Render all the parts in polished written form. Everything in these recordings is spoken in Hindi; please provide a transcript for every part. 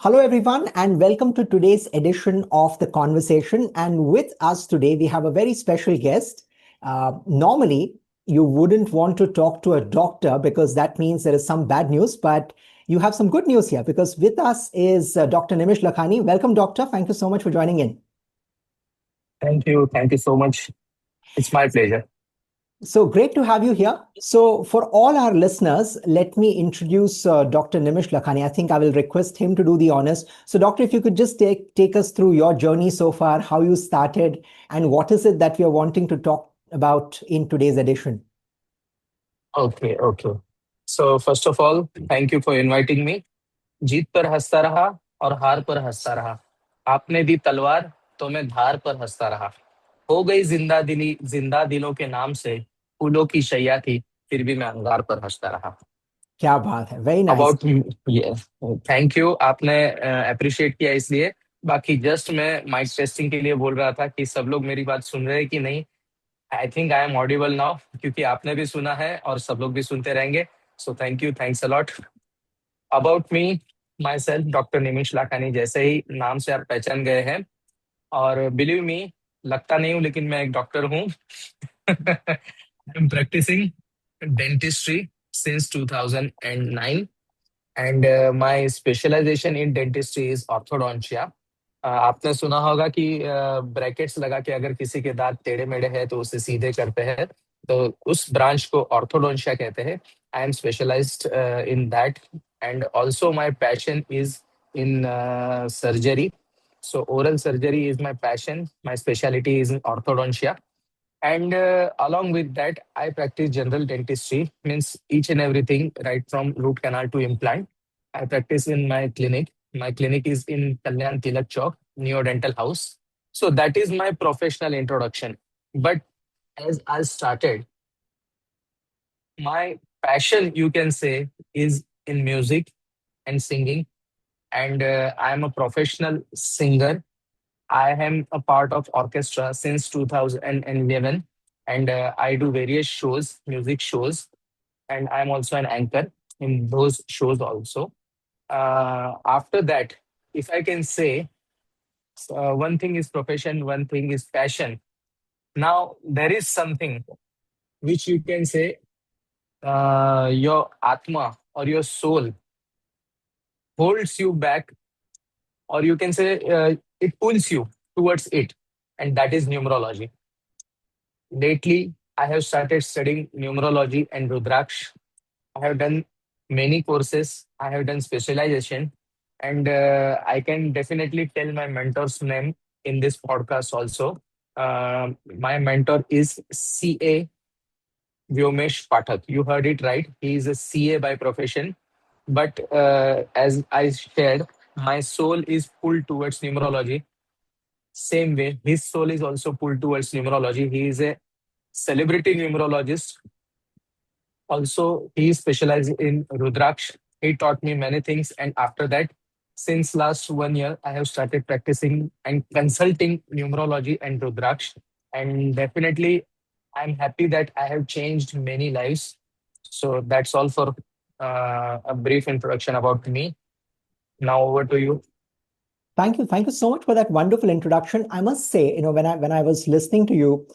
Hello, everyone, and welcome to today's edition of The Conversation. And with us today, we have a very special guest. Normally, you wouldn't want to talk to a doctor because that means there is some bad news, but you have some good news here because with us is Dr. Nimish Lakhani. Welcome, doctor. Thank you so much for joining in. Thank you. Thank you so much. It's my pleasure. So great to have you here. So, for all our listeners, let me introduce Dr. Nimish Lakhani. I think I will request him to do the honors. So, doctor, if you could just take us through your journey so far, how you started, and what is it that we are wanting to talk about in today's edition. Okay. So first of all, thank you for inviting me. जीत पर हंसता रहा और हार पर हंसता रहा। आपने दी तलवार तो मैं धार पर हंसता रहा। हो गई जिंदा दिलों के नाम से फूलों की शैया थी, फिर भी मैं अंगार पर हंसता रहा। क्या बात है, वेरी नाइस। अबाउट ये थैंक यू, आपने अप्रिशिएट किया इसलिए। बाकी जस्ट मैं माइक टेस्टिंग के लिए बोल रहा था कि सब लोग मेरी बात सुन रहे हैं कि नहीं। आई think I am audible now, क्योंकि आपने भी सुना है और सब लोग भी सुनते रहेंगे। So thank you, thanks a lot. About me, myself doctor Nimish Lakhani, जैसे ही नाम से आप पहचान गए हैं। और बिलीव मी, लगता नहीं हूँ लेकिन मैं एक डॉक्टर हूँ। I am practising dentistry since 2009 and my specialisation in dentistry is orthodontia. आपने सुना होगा कि ब्रैकेट्स लगा के अगर किसी के दांत टेढ़े मेढ़े हैं तो उसे सीधे करते हैं, तो उस ब्रांच को ऑर्थोडोंटिया कहते हैं। I am specialised in that, and also my passion is in surgery. So oral surgery is my passion, my speciality is in orthodontia, and along with that I practice general dentistry, means each and everything right from root canal to implant. I practice in my clinic. My clinic is in Kalyan Tilak Chowk, Neo Dental House. So that is my professional introduction. But as I started, my passion, you can say, is in music and singing. And I am a professional singer. I am a part of orchestra since 2011, and I do various shows, music shows, and I'm also an anchor in those shows also. After that, if I can say, one thing is profession, one thing is passion. Now there is something which you can say, your atma or your soul holds you back, or you can say it pulls you towards it, and that is numerology. Lately, I have started studying numerology and Rudraksh. I have done many courses, I have done specialization, and I can definitely tell my mentor's name in this podcast also. My mentor is CA Vyomesh Pathak. You heard it right. He is a CA by profession. But as I shared, my soul is pulled towards numerology. Same way, his soul is also pulled towards numerology. He is a celebrity numerologist. Also, he specialized in Rudraksh. He taught me many things, and after that, since last 1 year, I have started practicing and consulting numerology and Rudraksh. And definitely, I'm happy that I have changed many lives. So that's all for a brief introduction about me. Now over to you. Thank you so much for that wonderful introduction. I must say, when I was listening to you,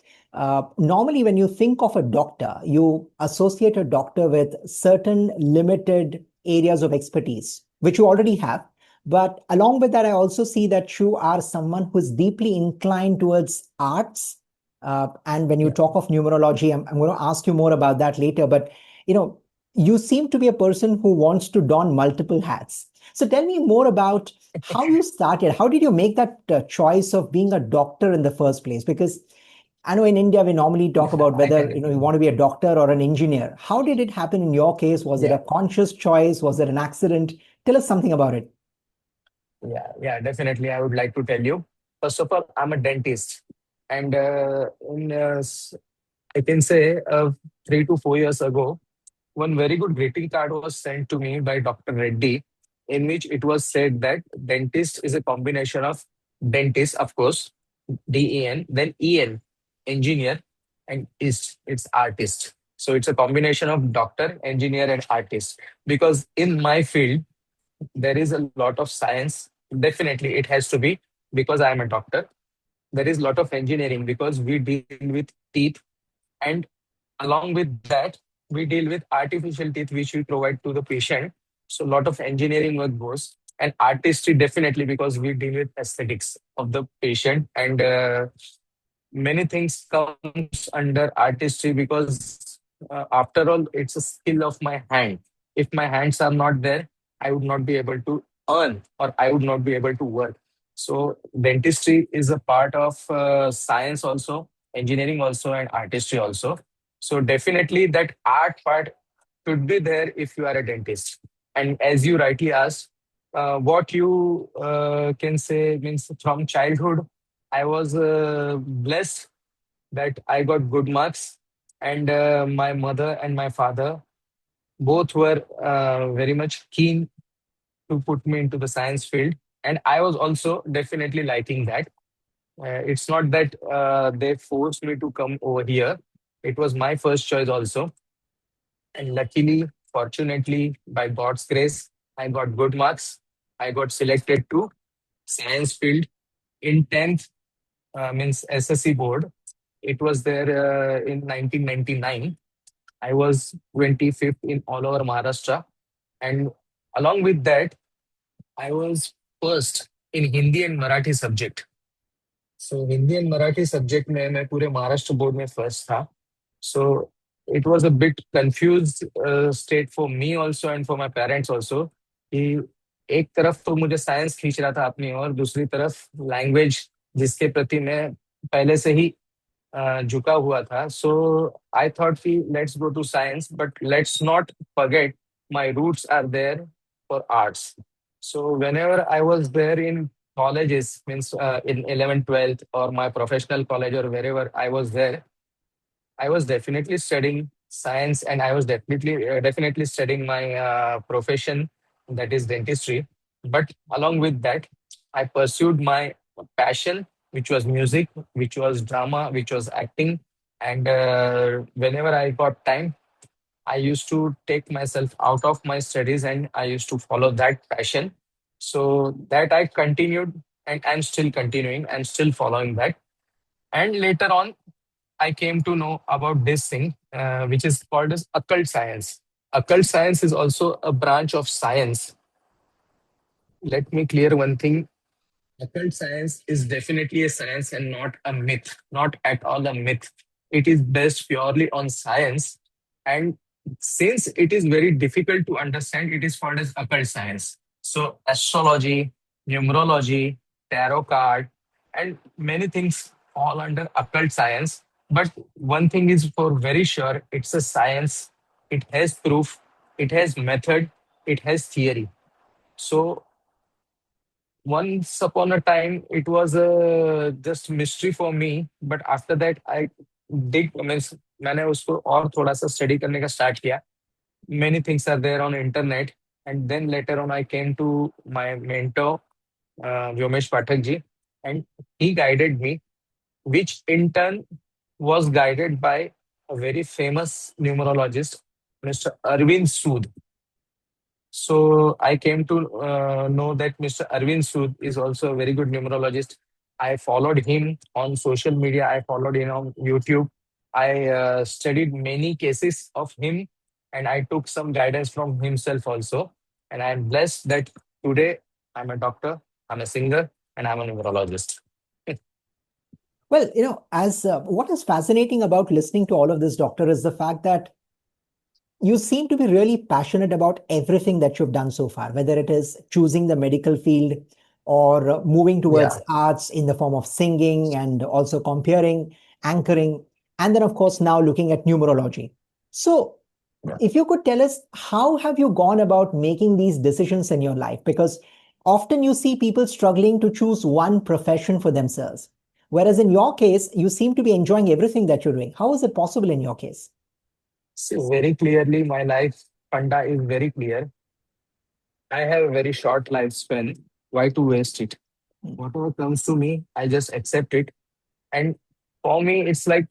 normally when you think of a doctor, you associate a doctor with certain limited areas of expertise, which you already have. But along with that, I also see that you are someone who is deeply inclined towards arts. And when you Yeah. talk of numerology, I'm going to ask you more about that later. But you know, you seem to be a person who wants to don multiple hats. So tell me more about how you started. How did you make that choice of being a doctor in the first place? Because I know in India we normally talk Yeah, about I whether can you explain. want to be a doctor or an engineer. How did it happen in your case? Was it Yeah. a conscious choice? Was it an accident? Tell us something about it. Yeah, definitely. I would like to tell you. First of all, I'm a dentist, and I can say 3 to 4 years ago, one very good greeting card was sent to me by Dr. Reddy, in which it was said that dentist is a combination of dentist, of course, DEN, then EN, engineer, and ist, it's artist. So it's a combination of doctor, engineer, and artist. Because in my field, there is a lot of science. Definitely, it has to be because I am a doctor. There is a lot of engineering because we deal with teeth, and along with that, we deal with artificial teeth which we provide to the patient. So a lot of engineering work goes, and artistry definitely because we deal with aesthetics of the patient, and many things comes under artistry because after all it's a skill of my hand. If my hands are not there, I would not be able to earn, or I would not be able to work. So dentistry is a part of science also, engineering also, and artistry also. So definitely that art part should be there if you are a dentist. And as you rightly asked, what you can say means from childhood, I was blessed that I got good marks, and my mother and my father both were very much keen to put me into the science field, and I was also definitely liking that. It's not that they forced me to come over here. It was my first choice also, and luckily, fortunately, by God's grace, I got good marks. I got selected to science field in 10th, means SSC board. It was there in 1999. I was 25th in all over Maharashtra. And along with that, I was first in Hindi and Marathi subject. So Hindi and Marathi subject में मैं पूरे महाराष्ट्र बोर्ड में फर्स्ट था. So it was a bit confused state for me also and for my parents also, कि एक तरफ तो मुझे साइंस खींच रहा था अपनी और दूसरी तरफ लैंग्वेज जिसके प्रति मैं पहले से ही झुका हुआ था. सो आई थॉट कि let's go to science but let's not forget my roots are there for arts. So whenever I was there in colleges, means in 11th 12th or my professional college or wherever I was there, I was definitely studying science, and I was definitely studying my profession, that is dentistry. But along with that, I pursued my passion, which was music, which was drama, which was acting. And whenever I got time, I used to take myself out of my studies and I used to follow that passion. So that I continued, and I'm still continuing. I'm still following that. And later on, I came to know about this thing, which is called as occult science. Occult science is also a branch of science. Let me clear one thing. Occult science is definitely a science and not a myth, not at all a myth. It is based purely on science. And since it is very difficult to understand, it is called as occult science. So, astrology, numerology, tarot card, and many things fall under occult science. But one thing is for very sure, it's a science. It has proof, it has method, it has theory. So once upon a time, it was just mystery for me. But after that, I did means मैंने उसको और थोड़ा सा स्टडी करने का स्टार्ट किया. Many things are there on internet, and then later on I came to my mentor, Vyomesh Pathak ji, and he guided me, which in turn was guided by a very famous numerologist, Mr. Arvind Sood. So I came to know that Mr. Arvind Sood is also a very good numerologist. I followed him on social media. I followed him on YouTube. I studied many cases of him, and I took some guidance from himself also. And I'm blessed that today I'm a doctor, I'm a singer, and I'm a numerologist. Well, as what is fascinating about listening to all of this, Doctor, is the fact that you seem to be really passionate about everything that you've done so far, whether it is choosing the medical field or moving towards Yeah. arts in the form of singing and also comparing, anchoring, and then, of course, now looking at numerology. So, Yeah. if you could tell us, how have you gone about making these decisions in your life? Because often you see people struggling to choose one profession for themselves. Whereas in your case, you seem to be enjoying everything that you're doing. How is it possible in your case? See, very clearly, my life funda is very clear. I have a very short lifespan. Why to waste it? Mm. Whatever comes to me, I just accept it. And for me, it's like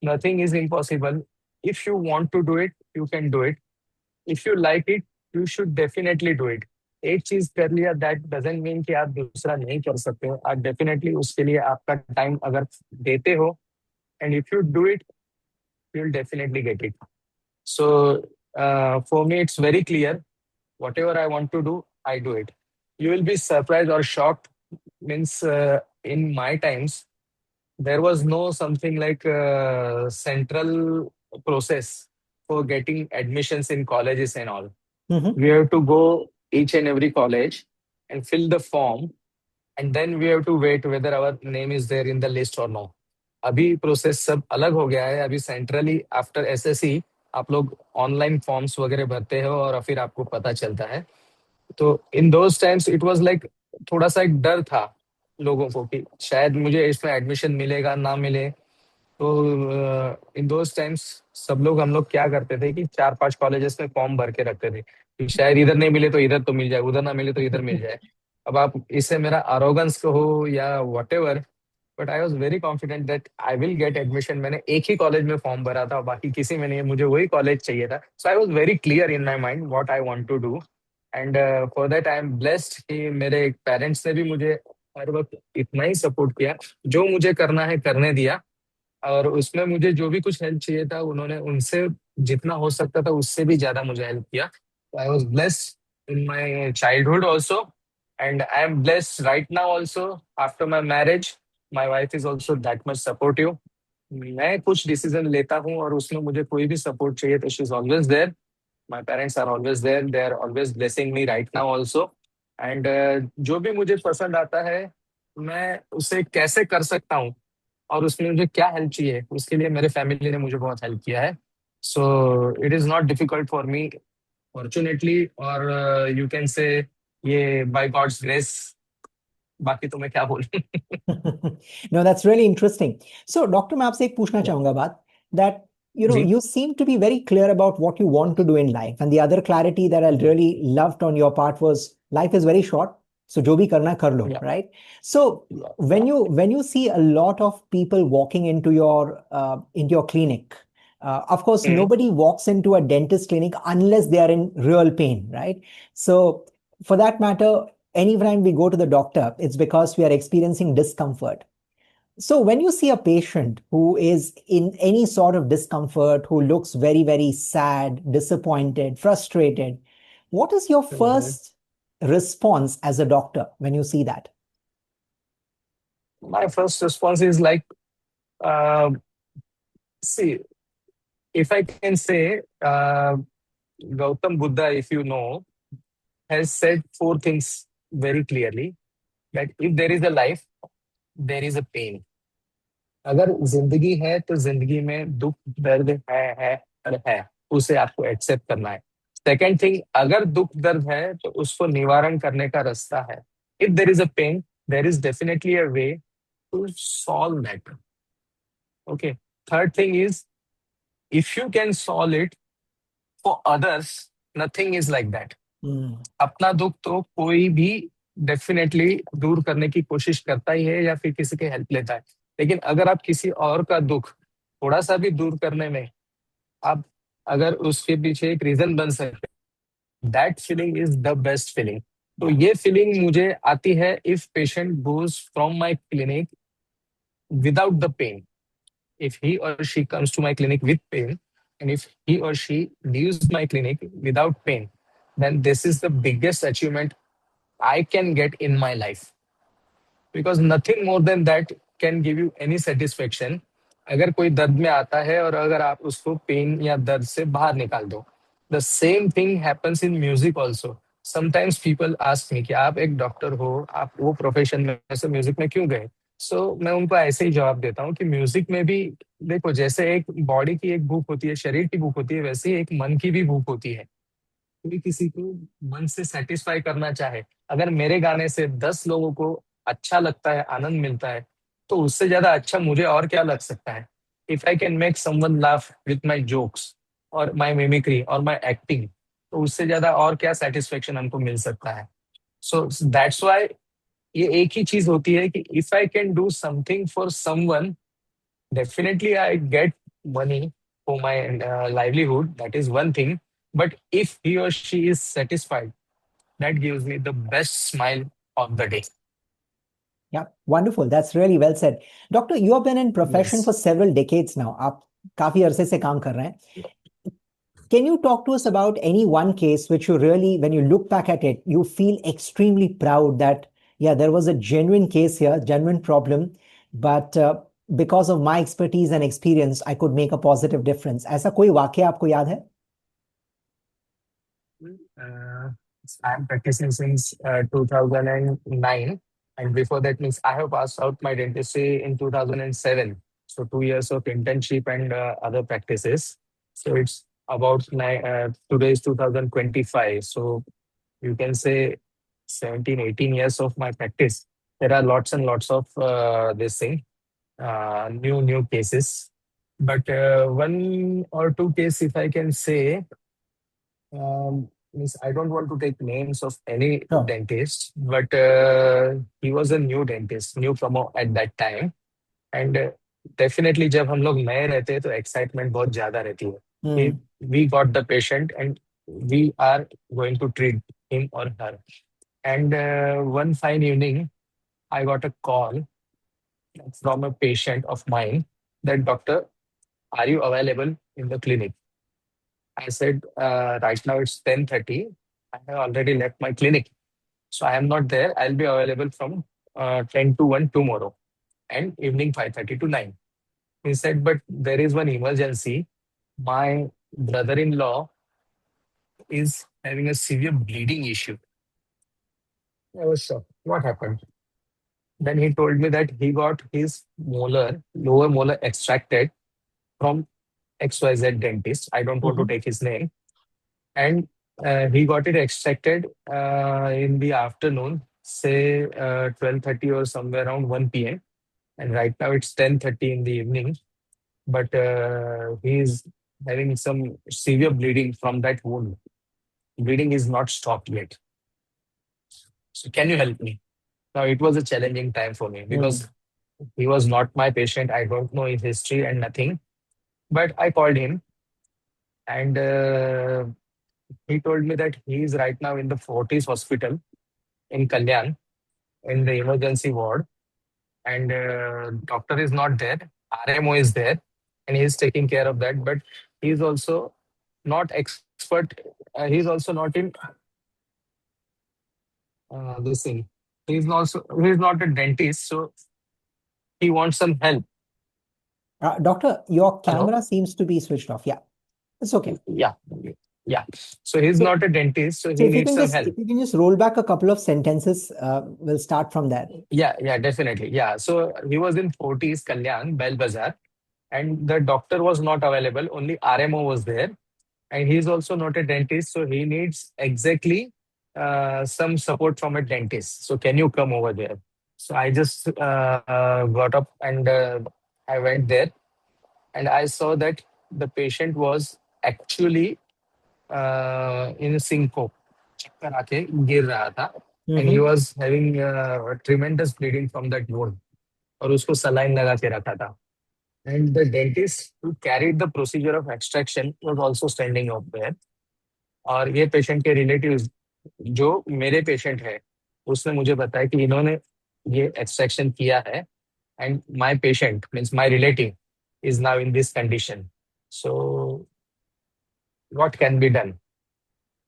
nothing is impossible. If you want to do it, you can do it. If you like it, you should definitely do it. एक चीज कर लिया दैट डजंट मीन कि आप दूसरा नहीं कर सकते हो। आप डेफिनेटली उसके लिए आपका टाइम अगर देते हो, and if you do it, you will definitely get it. So for me it's very clear, whatever I want to do, I do it. You will be surprised or shocked. Means in my times, there was no something like central process for getting admissions in colleges and all. Mm-hmm. We have to go each and every college and fill the form, and then we have to wait whether our name is there in the list or no. अभी प्रोसेस सब अलग हो गया है। अभी सेंट्रली आफ्टर एसएससी आप लोग ऑनलाइन फॉर्म्स वगैरह भरते हो और फिर आपको पता चलता है। तो in those times it was like थोड़ा सा एक डर था लोगों को कि शायद मुझे इसमें एडमिशन मिलेगा ना मिले। तो इन दोज टाइम्स सब लोग हम लोग क्या करते थे कि 4-5 कॉलेजेस में फॉर्म भर के रखते थे कि शायद इधर नहीं मिले तो इधर तो मिल जाए, उधर ना मिले तो इधर मिल जाए। अब आप इससे मेरा अरोगेंस कहो या what ever, but I was very confident that I will get admission. मैंने एक ही कॉलेज में फॉर्म भरा था, बाकी किसी में नहीं, मुझे वही कॉलेज चाहिए था। So I was very clear in my mind what I want to do. And for that I am blessed कि मेरे पेरेंट्स ने भी मुझे हर वक्त इतना ही सपोर्ट किया, जो मुझे करना है करने दिया। और उसमें मुझे जो भी कुछ हेल्प चाहिए था उन्होंने उनसे जितना हो सकता था उससे भी ज्यादा मुझे हेल्प किया। I was blessed in my childhood also, and I am blessed right now also after my marriage. My wife is also that much supportive. मैं कुछ डिसीजन लेता हूँ और उसमें मुझे कोई भी सपोर्ट चाहिए तो she is always there. My parents are always there, they are always blessing me right now also. And जो भी मुझे पसंद आता है मैं उसे कैसे कर सकता हूँ और उसमें मुझे क्या हेल्प चाहिए उसके लिए मेरे फैमिली ने मुझे बहुत हेल्प किया है। सो it is not difficult for me fortunately, और यू कैन से ये बाय गॉड्स ग्रेस। बाकी तो मैं क्या बोलूं। No, that's really interesting. So, Dr. मैं आपसे एक पूछना Yeah. चाहूंगा बात that ji. you seem to be very clear about what you want to do in life, and the other clarity that I really loved on your part was life is very short, so जो भी करना कर लो, Yeah. right? So Yeah. when you see a lot of people walking into your clinic, of course Mm. nobody walks into a dentist clinic unless they are in real pain, right? So for that matter, anytime we go to the doctor, it's because we are experiencing discomfort. So, when you see a patient who is in any sort of discomfort, who looks very, very sad, disappointed, frustrated, what is your Mhm. first response as a doctor when you see that? My first response is like, uh, see, if I can say, Gautam Buddha, if you know, has said four things very clearly, that if there is a life, there is a pain. अगर जिंदगी है तो जिंदगी में दुख दर्द है और है, उसे आपको एक्सेप्ट करना है। सेकेंड थिंग, अगर दुख दर्द है तो उसको निवारण करने का रास्ता है। If there is a pain, there is definitely a way to solve that. Okay. Third thing is, if you can solve it for others, nothing is like that. Hmm. अपना दुख तो कोई भी डेफिनेटली दूर करने की कोशिश करता ही है या फिर किसी की हेल्प लेता है। लेकिन अगर आप किसी और का दुख थोड़ा सा भी दूर करने में आप अगर उसके पीछे एक रीजन बन सकते, that feeling is the best feeling. तो ये फीलिंग मुझे आती है if patient goes from my clinic without the pain. If he or she comes to my clinic with pain, and if he or she leaves my clinic without pain, then this is the biggest achievement I can get in my life, because nothing more than that can give you any satisfaction। अगर कोई दर्द में आता है और अगर आप उसको पेन या दर्द से बाहर निकाल दो, the same thing happens in music also. Sometimes people ask me कि आप एक डॉक्टर हो, आप वो प्रोफेशन में से म्यूजिक में क्यों गए। मैं उनको ऐसे ही जवाब देता हूँ कि म्यूजिक में भी देखो, जैसे एक बॉडी की एक भूख होती है, शरीर की भूख होती है, वैसे ही एक मन की भी भूख होती है। कोई किसी को मन से सेटिस्फाई करना चाहे, अगर मेरे गाने से 10 लोगों को अच्छा लगता है, आनंद मिलता है, तो उससे ज्यादा अच्छा मुझे और क्या लग सकता है। If I can make someone laugh with my jokes और माई मिमिक्री और माई एक्टिंग, तो उससे ज्यादा और क्या सेटिस्फेक्शन हमको मिल सकता है। सो दैट्स वाई ये एक ही चीज होती है कि if I can do something for someone, definitely I get money for my livelihood. That is one thing. But if he or she is satisfied, that gives me the best smile of the day. Yeah, wonderful. That's really well said. Doctor, you have been in profession Yes. for several decades now. आप काफी अरसे से काम कर रहे हैं. Can you talk to us about any one case which you really, when you look back at it, you feel extremely proud that, yeah, there was a genuine case here, genuine problem, but because of my expertise and experience, I could make a positive difference. ऐसा कोई वाकया आपको याद है? Uh, I'm practicing since 2009, and before that means I have passed out my dentistry in 2007. So 2 years of internship and other practices. So it's about today is 2025. So you can say 17, 18 years of my practice. There are lots and lots of this thing, new cases. But one or two case, if I can say, means I don't want to take names of any Sure. dentist, but he was a new dentist, newcomer at that time. And definitely जब हम लोग नए रहते हैं तो एक्साइटमेंट बहुत ज्यादा रहती है कि Hmm. We got the patient and we are going to treat him और her and one fine evening I got a call from a patient of mine that doctor are you available in the clinic. I said, right now it's 10:30. I have already left my clinic. So I am not there. I'll be available from 10 to 1 tomorrow and evening 5:30 to 9. He said, but there is one emergency. My brother-in-law is having a severe bleeding issue. I was shocked. What happened? Then he told me that he got his lower molar extracted from XYZ dentist. I don't want to Mhm. take his name. And he got it extracted in the afternoon, say 12:30 or somewhere around 1 p.m. And right now it's 10:30 in the evening. But he is having some severe bleeding from that wound. Bleeding is not stopped yet. So can you help me? Now it was a challenging time for me Hmm. because he was not my patient. I don't know his history and nothing. But I called him and he told me that he is right now in the Fortis hospital in Kalyan in the emergency ward, and doctor is not there. RMO is there, and he is taking care of that. But he is also not expert. He is also not in this thing. He is not a dentist, so he wants some help. Doctor, your Hello. camera seems to be switched off. Yeah, it's okay. Yeah, yeah. So he's So, not a dentist, so so he needs some help. if you can just roll back a couple of sentences, we'll start from there. Yeah, definitely. Yeah. So he was in Fortis, Kalyan, Bell Bazaar, and the doctor was not available. Only RMO was there, and he's also not a dentist, so he needs exactly some support from a dentist. So can you come over there? So I just got up and I went there, and I saw that the patient was actually in syncope, चक्कर आके गिर रहा था, and he Mm-hmm. was having tremendous bleeding from that wound. और उसको सलाइन लगा के रखा था. And the dentist who carried the procedure of extraction was also standing up there. और ये पेशेंट के रिलेटिव्स जो मेरे पेशेंट है उसने मुझे बताया कि इन्होंने ये एक्सट्रैक्शन किया है and my patient means my relative is now in this condition. So what can be done?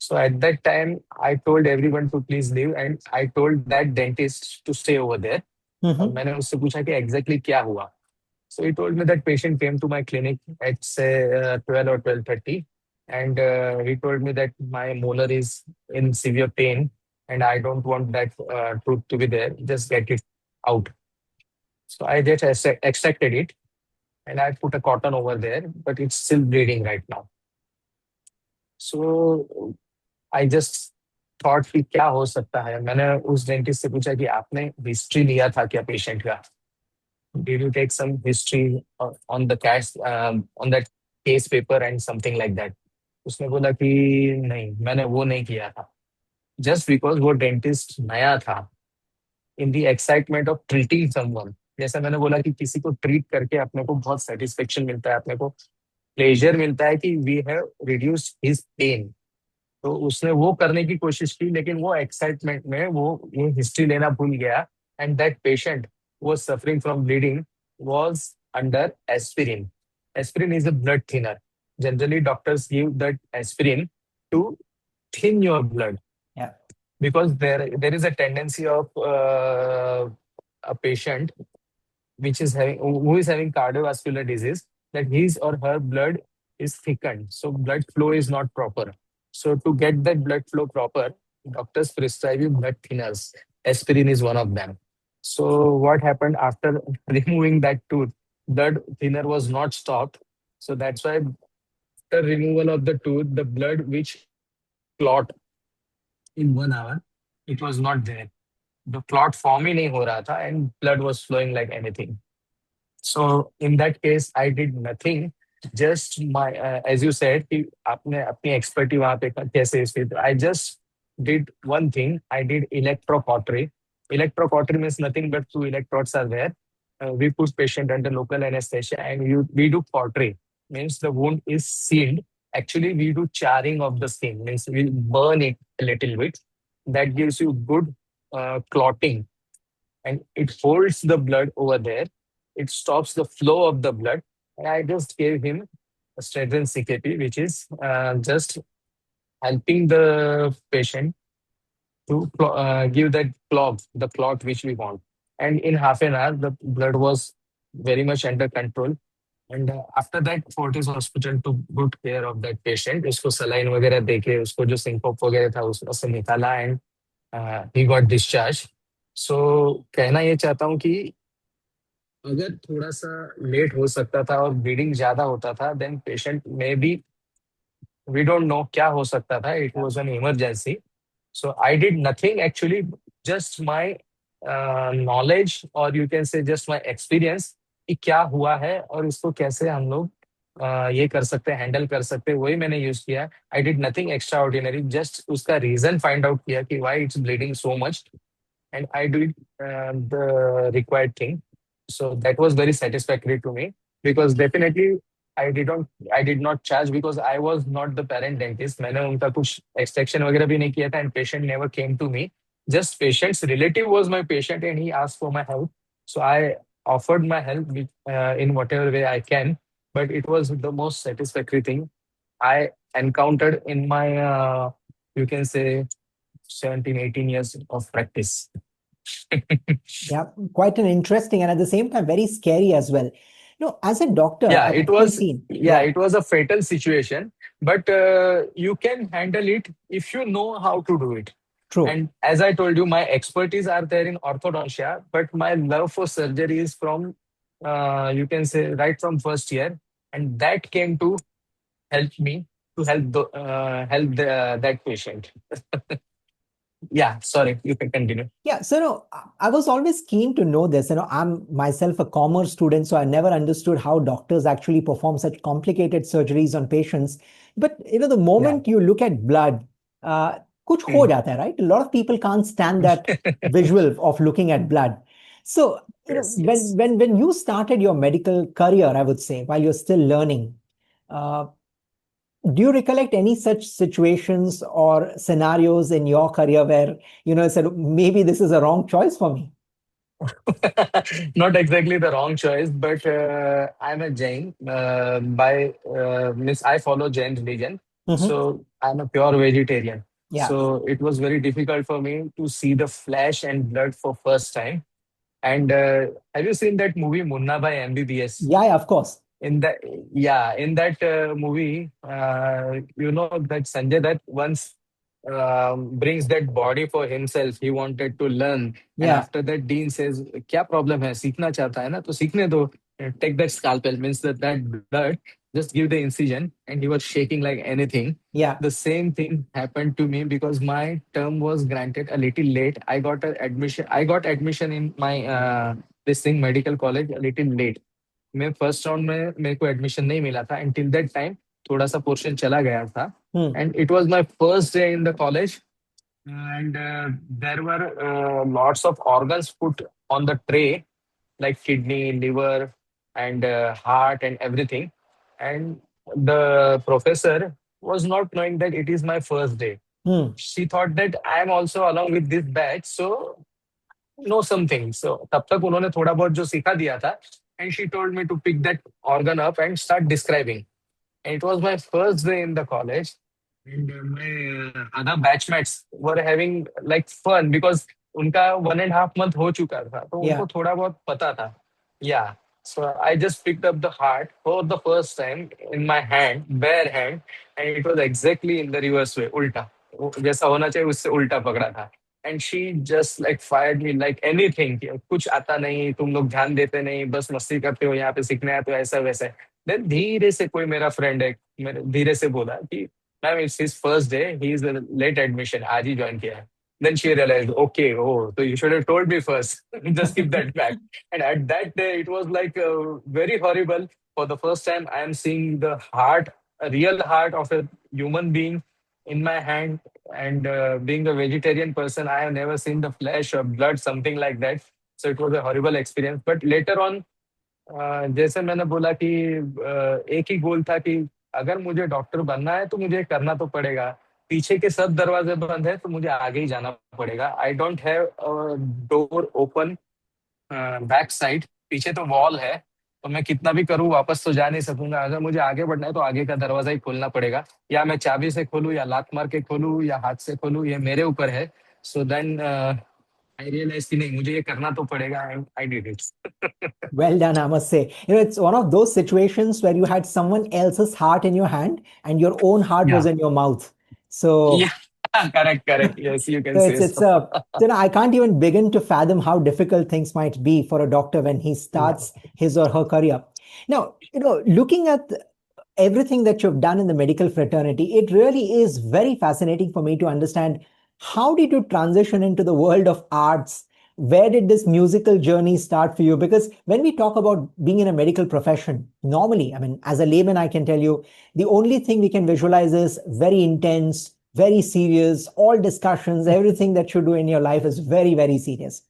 So at that time I told everyone to please leave and I told that dentist to stay over there. और Mm-hmm. मैंने उससे पूछा कि एग्जैक्टली क्या हुआ. So he told me that patient came to my clinic at say 12 or 12:30, and he told me that my molar is in severe pain, and I don't want that tooth to be there. Just get it out. So I just extracted it, and I put a cotton over there, but it's still bleeding right now. So I just thought कि क्या हो सकता है. मैंने उस डेंटिस्ट से पूछा कि आपने हिस्ट्री लिया था क्या पेशेंट का. Did you take some history on the cash on that case paper and something like that? उसने बोला कि नहीं मैंने वो नहीं किया था. जस्ट बिकॉज वो डेंटिस्ट नया था. In the excitement of treating someone, जैसा मैंने बोला कि किसी को ट्रीट करके अपने को बहुत सेटिस्फेक्शन मिलता है, अपने को प्लेजर मिलता है कि we have reduced his pain. तो उसने वो करने की कोशिश की, लेकिन वो एक्साइटमेंट में वो ये हिस्ट्री लेना भूल गया। And that patient was suffering from bleeding was under aspirin. Aspirin is a blood thinner. Generally, doctors give that aspirin to thin your blood, Yeah. because there is a tendency of a patient which is having who is having cardiovascular disease, that his or her blood is thickened, so blood flow is not proper. So to get that blood flow proper, doctors prescribe you blood thinners. Aspirin is one of them. So what happened after removing that tooth? Blood thinner was not stopped. So that's why after removal of the tooth, the blood which clot in 1 hour, it was not there. The clot form ही नहीं हो रहा था, and blood was flowing like anything. So in that case, I did nothing. Just my, as you said, कि आपने अपनी expertise वहाँ पे कैसे इसकी, I just did one thing. I did electrocautery. Electrocautery means nothing but two electrodes are there. We put patient under local anesthesia and we do cautery. Means the wound is sealed. Actually, we do charring of the skin. Means we burn it a little bit. That gives you good clotting, and it holds the blood over there. It stops the flow of the blood. And I just gave him a Stratton CKP, which is just helping the patient to give that clot, the clot which we want. And in half an hour, the blood was very much under control. And after that, Fortis Hospital took good care of that patient. उसको saline वगैरह देके उसको जो syncope वगैरह था उसमें से निकाला, and he got discharged. So कहना ये चाहता हूँ कि अगर थोड़ा सा लेट हो सकता था और ब्लीडिंग ज्यादा होता था, then patient maybe, we don't know क्या हो सकता था. It Yeah. Was an emergency. So I did nothing actually. Just my knowledge, और you can say just my experience, कि क्या हुआ है और इसको कैसे हम लोग ये कर सकते हैं, हैंडल कर सकते हैं, वही मैंने यूज किया. आई did nothing extra ordinary, just उसका रीजन फाइंड आउट किया कि why it's bleeding so much, and I did the required thing. So that was very satisfactory to me, because definitely I did not charge, because I was not the parent dentist. मैंने उनका कुछ extraction वगैरह भी नहीं किया था, and patient never came to me. Just patient's relative was my patient and he asked for my help. So I offered my help in whatever way I can. But it was the most satisfactory thing I encountered in my, you can say, 17, 18 years of practice. Yeah, quite an interesting and at the same time very scary as well. As a doctor, Yeah, I've it actually was. seen. Yeah, Yeah. it was a fatal situation, but you can handle it if you know how to do it. True. And as I told you, my expertise are there in orthodontia, but my love for surgery is from, you can say, right from first year, and that came to help me to that patient. Yeah, sorry, you can continue. Yeah, so I was always keen to know this. I'm myself a commerce student, so I never understood how doctors actually perform such complicated surgeries on patients. But the Yeah. moment you look at blood, kuch ho Hmm. jata hai, right? A lot of people can't stand that visual of looking at blood. So, Yes, when yes. when you started your medical career, I would say, while you're still learning, uh, do you recollect any such situations or scenarios in your career where said maybe this is a wrong choice for me? Not exactly the wrong choice, but I'm a Jain. By Means I follow Jain religion, Hmm. so I'm a pure vegetarian. Yeah. So it was very difficult for me to see the flesh and blood for first time. And have you seen that movie Munna by MBBS? Yeah, yeah, of course. In that, yeah, in that movie, you know that Sanjay Dutt once brings that body for himself. He wanted to learn, and Yeah. after that, Dean says, "क्या problem है? सीखना चाहता है ना? तो सीखने दो." Take that scalpel, means that blood. Just give the incision, and he was shaking like anything. Yeah. The same thing happened to me because my term was granted a little late. I got admission in my this thing medical college a little late. मैं फर्स्ट राउंड में मेरे को एडमिशन नहीं मिला था. एंड टिल दैट टाइम थोड़ा सा पोर्शन चला गया था. Hmm. And it was my first day in the college. And there were lots of organs put on the tray, like kidney, liver, and heart, and everything. And the professor was not knowing that it is my first day. Hmm. She thought that I am also along with this batch, so know something. So तब तक उन्होंने थोड़ा बहुत जो सिखा दिया था, and she told me to pick that organ up and start describing. And it was my first day in the college, and my other batchmates were having like fun because उनका 1.5 month हो चुका था, तो Yeah. उनको थोड़ा बहुत पता था. Yeah. So I just picked up the heart for the first time in my hand, bare hand, and it was exactly in the reverse way, ulta. जैसा होना चाहिए उससे उल्टा पकड़ा था. And she just like fired me like anything. कि कुछ आता नहीं, तुम लोग ध्यान देते नहीं, बस मस्ती करते हो, यहाँ पे सीखने आते हो, ऐसा वैसा. देन धीरे से कोई मेरा फ्रेंड है, मेरे धीरे से बोला कि ma'am it's his first day, he is late admission, आज ही ज्वाइन किया है. Then she realized, okay, oh, so you should have told me first. Just keep that back. And at that day, it was like very horrible. For the first time, I am seeing the heart, a real heart of a human being in my hand. And being a vegetarian person, I have never seen the flesh or blood, something like that. So it was a horrible experience. But later on, जैसे मैंने बोला कि एक ही गोल था कि अगर मुझे डॉक्टर बनना है तो मुझे करना तो पड़ेगा. पीछे के सब दरवाजे बंद है तो मुझे आगे ही जाना पड़ेगा. I don't have door open back side. पीछे तो वॉल है, तो मैं कितना भी करूं वापस तो जा नहीं सकूंगा. अगर मुझे आगे बढ़ना है तो आगे का दरवाजा ही खोलना पड़ेगा. या मैं चाबी से खोलूं या लात मार के खोलूं या हाथ से खोलूं, ये मेरे ऊपर है. सो देन आई रियलाइज कि नहीं, मुझे ये करना तो पड़ेगा. I did it. Well done, I must say. It's one of those situations where you had someone else's heart in your hand and your own heart was Yeah. in your mouth. So Yeah. Correct, correct. Yes, you can so say it's so. a I can't even begin to fathom how difficult things might be for a doctor when he Yeah. starts his or her career. Now, looking at everything that you've done in the medical fraternity, it really is very fascinating for me to understand how did you transition into the world of arts? Where did this musical journey start for you? Because when we talk about being in a medical profession, normally, I mean, as a layman, I can tell you the only thing we can visualize is very intense, very serious, all discussions, everything that you do in your life is very, very serious.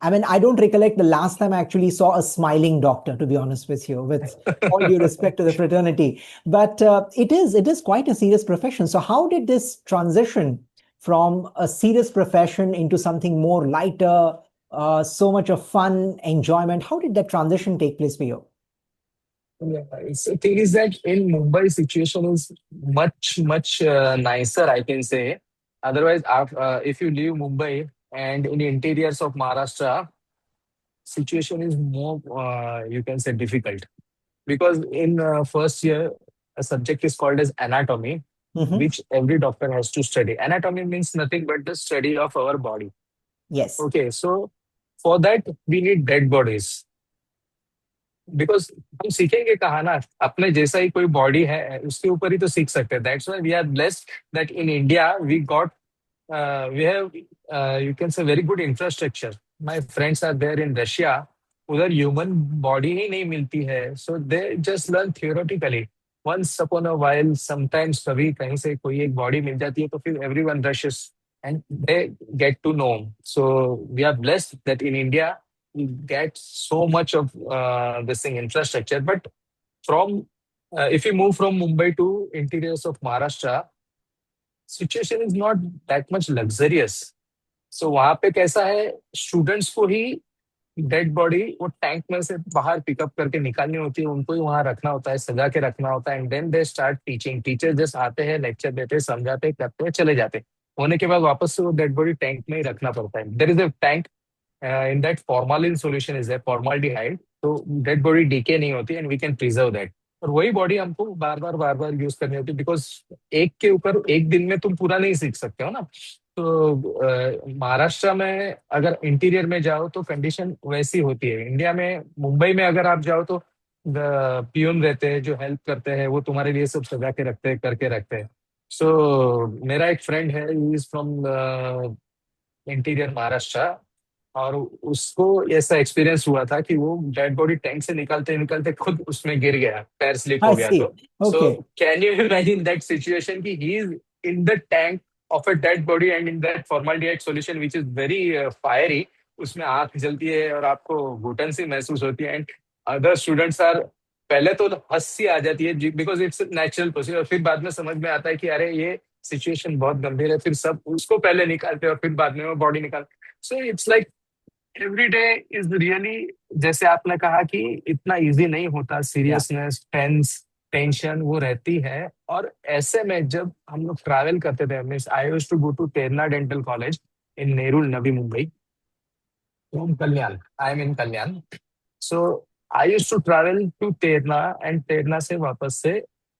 I mean, I don't recollect the last time I actually saw a smiling doctor, to be honest with you, with all due respect to the fraternity. But it is quite a serious profession. So how did this transition from a serious profession into something more lighter, so much of fun, enjoyment? How did that transition take place for you? Yeah, so thing is that in Mumbai, situation is much, much nicer, I can say. Otherwise, if you leave Mumbai and in the interiors of Maharashtra, situation is more, you can say, difficult. Because in first year, a subject is called as anatomy, Hmm. which every doctor has to study. Anatomy means nothing but the study of our body. Yes. Okay, so for that, we need dead bodies. Because हम सीखेंगे कहाँ ना, अपने जैसा ही कोई बॉडी है उसके ऊपर ही तो सीख सकते हैं. That's why we are blessed that in India we got we have you can say very good infrastructure. My friends are there in Russia, उधर ह्यूमन बॉडी ही नहीं मिलती है, so they just learn theoretically. Once upon a while sometimes कभी कहीं से कोई एक बॉडी मिल जाती है तो फिर everyone rushes and they get to know. So we are blessed that in India get so much of this thing infrastructure. But from if you move from Mumbai to interiors of Maharashtra, situation is not that much luxurious. So वहाँ पे कैसा है, स्टूडेंट्स को ही डेड बॉडी वो टैंक में से बाहर पिकअप करके निकालनी होती है, उनको ही वहां रखना होता है, सजा के रखना होता है. And then they start teaching. Teacher just आते हैं, लेक्चर देते हैं, समझाते हैं, करते हैं, चले जाते हैं. होने के बाद वापस से वो डेड बॉडी टैंक में ही रखना पड़ता है. There is a tank, in that formalin solution is formaldehyde, तो डेड बॉडी डीके नहीं होती and we can preserve that. और वही बॉडी हमको बार बार यूज करनी होती है, बिकॉज एक के ऊपर एक दिन में तुम पूरा नहीं सीख सकते हो ना. तो महाराष्ट्र में अगर इंटीरियर में जाओ तो कंडीशन वैसी होती है. इंडिया में मुंबई में अगर आप जाओ तो पियून रहते हैं जो हेल्प करते हैं, वो तुम्हारे लिए सब सजा के रखते हैं, करके रखते हैं. सो मेरा एक फ्रेंड है, he is from interior Maharashtra, और उसको ऐसा एक्सपीरियंस हुआ था कि वो डेड बॉडी टैंक से निकलते निकलते खुद उसमें गिर गया, पैर स्लिप I हो गया. see. तो so Okay. Can you imagine that situation कि he is in the tank of a dead body and in that formaldehyde solution which is very fiery. उसमें आंख जलती है और आपको घुटन सी महसूस होती है. एंड अदर स्टूडेंट्स आर पहले तो हंसी आ जाती है, बिकॉज इट्स नेचुरल प्रोसीजर, और फिर बाद में समझ में आता है कि अरे ये सिचुएशन बहुत गंभीर है, फिर सब उसको पहले निकालते हैं और फिर बाद में वो बॉडी निकाल। So it's like every day is really, जैसे आपने कहा कि इतना इजी नहीं होता, Yeah. सीरियसनेस, टेंशन वो रहती है। और ऐसे में जब हम लोग ट्रैवल करते थे, means I used to go to Terna dental college in Nerul, Navi Mumbai, from Kalyan, I am in Kalyan. So I use to travel to Terna, and Terna से वापस से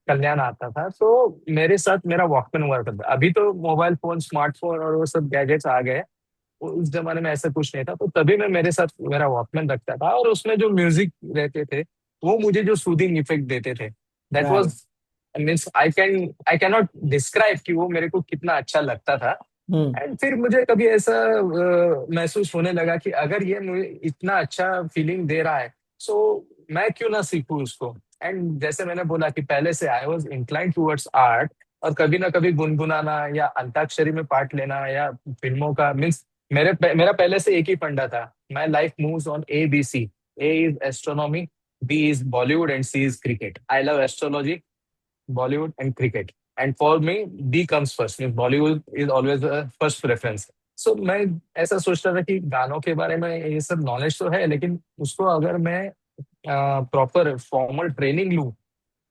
कल्याण आता था। तो मेरे साथ मेरा वॉकमैन हुआ करता था। अभी तो मोबाइल फोन, स्मार्टफोन और वो सब गैजेट्स आ गए, उस जमाने में ऐसा कुछ नहीं था। तो तभी मैं मेरे साथ मेरा वॉकमैन रखता था, और उसमें जो म्यूजिक रहते थे वो मुझे जो सूदिंग इफेक्ट देते थे, that Right. Was, means I can not describe कि वो मेरे को कितना अच्छा लगता था। Hmm. एंड फिर मुझे कभी ऐसा महसूस होने लगा कि अगर ये मुझे इतना अच्छा फीलिंग दे रहा है, सो मैं क्यों ना सीखूं उसको। एंड जैसे मैंने बोला कि पहले से I was inclined towards art, और कभी ना कभी गुनगुनाना या अंताक्षरी में पार्ट लेना या फिल्मों का, मीन्स मेरा पहले से एक ही फंडा था, my life moves on ABC। A is astronomy, B is Bollywood, and C is cricket. I love astrology, Bollywood and cricket. And for me, B comes first. Means Bollywood is always the first preference. So मैं ऐसा सोचता था कि गानों के बारे में ये सब नॉलेज तो है, लेकिन उसको अगर मैं प्रॉपर फॉर्मल ट्रेनिंग लूँ,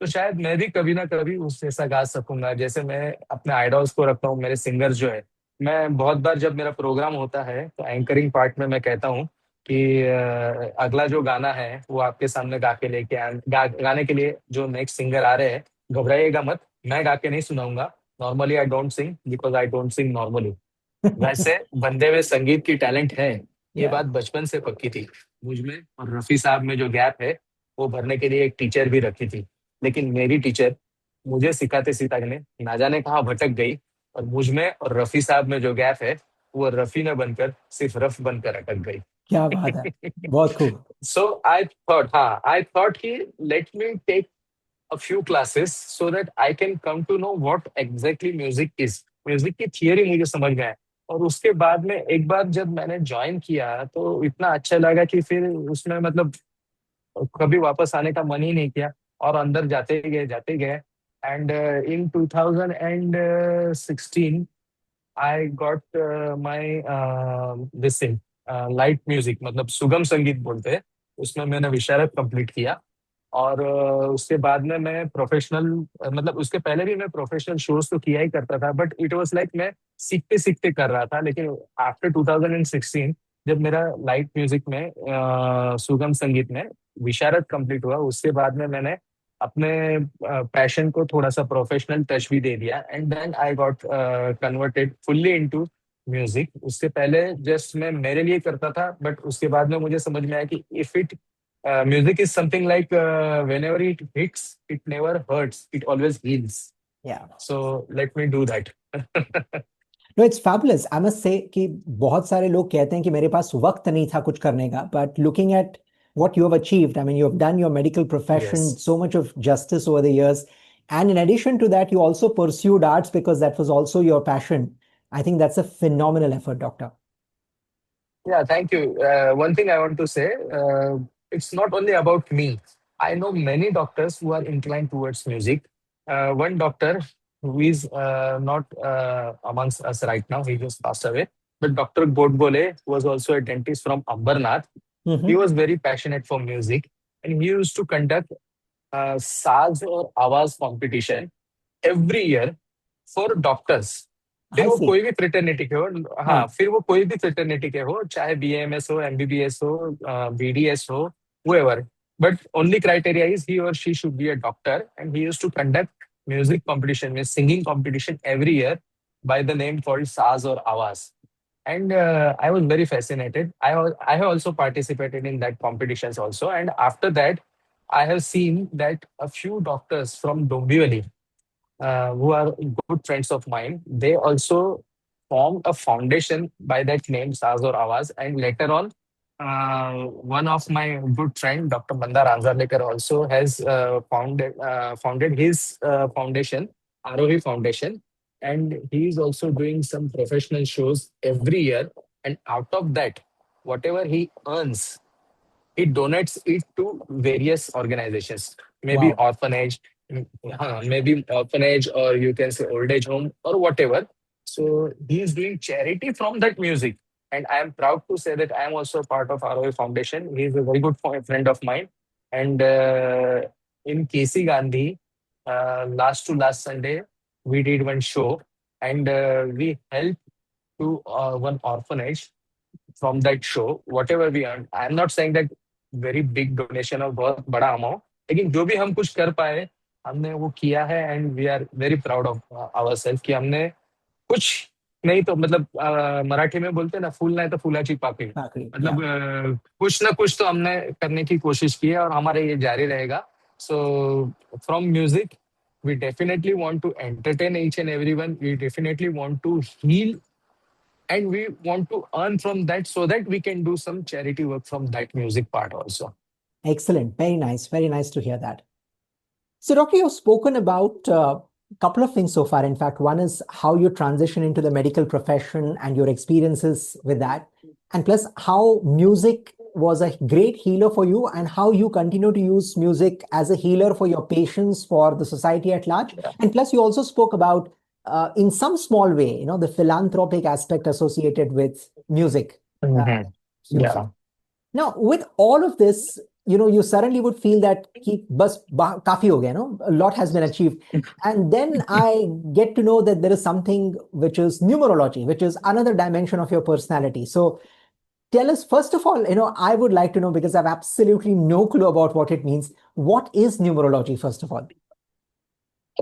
तो शायद मैं भी कभी ना कभी उस जैसा गा सकूंगा, जैसे मैं अपने आइडल्स को रखता हूँ, मेरे सिंगर्स जो है। मैं बहुत बार जब मेरा प्रोग्राम होता है तो एंकरिंग पार्ट में मैं कहता हूँ कि अगला जो गाना है वो आपके सामने गा के गाने के लिए जो नेक्स्ट सिंगर आ रहे हैं, घबराइएगा मत, मैं गा के नहीं सुनाऊंगा। Normally I don't sing because I don't sing normally. वैसे बंदे में संगीत की टैलेंट है, ये Yeah. बात बचपन से पक्की थी। मुझ में और रफी साहब में जो गैप है, वो भरने के लिए एक टीचर भी रखी थी। लेकिन मेरी टीचर मुझे सिखाते सिखाने ना जाने कहाँ भटक गई, और मुझ में और रफी साहब में जो गैप है, वो रफी न बनकर सिर्फ रफ बनकर अटक क्या बात है। गई। बहुत खूब। सो आई थॉट कि let me take a few classes so that I can come to know what exactly music is। Music की थियरी मुझे समझ में आया, और उसके बाद में एक बार जब मैंने ज्वाइन किया तो इतना अच्छा लगा कि फिर उसमें मतलब कभी वापस आने का मन ही नहीं किया, और अंदर जाते गए। And in 2016 I got my this thing, light music, मतलब सुगम संगीत बोलते हैं, उसमें मैंने विशारद कंप्लीट किया। और उसके बाद में मैं प्रोफेशनल, मतलब उसके पहले भी मैं प्रोफेशनल शोज तो किया ही करता था, बट इट वाज लाइक मैं सीखते सीखते कर रहा था। लेकिन आफ्टर 2016 जब मेरा लाइट म्यूजिक में सुगम संगीत में विशारद कंप्लीट हुआ, उसके बाद में मैंने अपने पैशन को थोड़ा सा प्रोफेशनल टच भी दे दिया, and then I got converted fully into music. उससे पहले जस्ट मैं मेरे लिए करता था, बट उसके बाद में मुझे समझ में आया कि if it music is something like whenever it hits, it never hurts, it always heals. Yeah. So let me do that. No it's fabulous, I must say कि बहुत सारे लोग कहते हैं कि मेरे पास वक्त नहीं था कुछ करने का, but looking at what you have achieved, I mean, you have done your medical profession, Yes. so much of justice over the years. And in addition to that, you also pursued arts because that was also your passion. I think that's a phenomenal effort, Doctor. Yeah, thank you. One thing I want to say, it's not only about me. I know many doctors who are inclined towards music. One doctor who is not amongst us right now, he just passed away. But Dr. Godbole was also a dentist from Ambernath. He Mm-hmm. was very passionate for music, and he used to conduct साज और आवाज competition every year for doctors. फिर I वो see. कोई भी फ्रेटर्निटी के हो, हाँ, Huh. फिर वो कोई भी फ्रेटर्निटी के हो, चाहे BAMS हो, MBBS हो, BDS हो, whoever, but only criteria is he or she should be a doctor, and he used to conduct music competition with singing competition every year by the name called Saz or Awaz. And I was very fascinated. I have also participated in that competitions also, and after that I have seen that a few doctors from Dombivli, who are good friends of mine, they also formed a foundation by that name, Saz or Awaz. And later on, one of my good friend, Dr. Mandar Anzarlekar, also has founded his foundation, Arohi Foundation. And he is also doing some professional shows every year. And out of that, whatever he earns, he donates it to various organizations. maybe Wow. orphanage, maybe orphanage, or you can say old age home or whatever. So he is doing charity from that music. And I am proud to say that I am also part of ROA Foundation. He is a very good friend of mine. And in KC Gandhi, last to last Sunday, we did one show, and we helped to one orphanage from that show, whatever we earned. I am not saying that very big donation or बहुत बड़ा amount, लेकिन जो भी हम कुछ कर पाए हमने वो किया है, and we are very proud of our self कि हमने कुछ नहीं तो मतलब मराठी में बोलते हैं ना, फूल नहीं तो फूलाची पाकळी, Exactly. Yeah. मतलब कुछ ना कुछ तो हमने करने की कोशिश की है और हमारे ये जारी रहेगा. So from music we definitely want to entertain each and everyone. We definitely want to heal, and we want to earn from that so that we can do some charity work from that music part also. Excellent. Very nice. Very nice to hear that. So, Doctor, you've spoken about a couple of things so far. In fact, one is how you transition into the medical profession and your experiences with that, and plus how music was a great healer for you and how you continue to use music as a healer for your patients, for the society at large. Yeah. And plus, you also spoke about, in some small way, the philanthropic aspect associated with music. Mhm. So Yeah. now, with all of this, you suddenly would feel that कि बस काफी हो गया, a lot has been achieved. And then I get to know that there is something which is numerology, which is another dimension of your personality. So tell us, first of all, I would like to know, because I have absolutely no clue about what it means. What is numerology, first of all?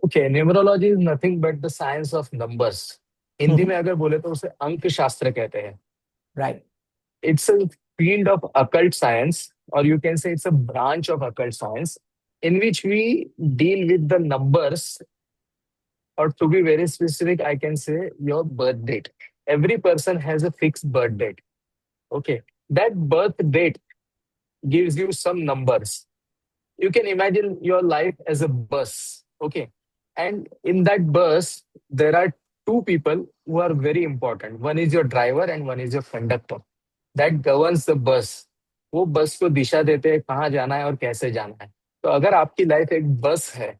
Okay, numerology is nothing but the science of numbers. Hindi में अगर बोले तो उसे अंक शास्त्र कहते हैं. Right. It's a field of occult science, or you can say it's a branch of occult science in which we deal with the numbers, or to be very specific, I can say your birth date. Every person has a fixed birth date. Okay. That birth date gives you some numbers. You can imagine your life as a bus. Okay. And in that bus, there are two people who are very important. One is your driver and one is your conductor. That governs the bus. वो बस को दिशा देते हैं कहाँ जाना है और कैसे जाना है. तो अगर आपकी लाइफ एक बस है,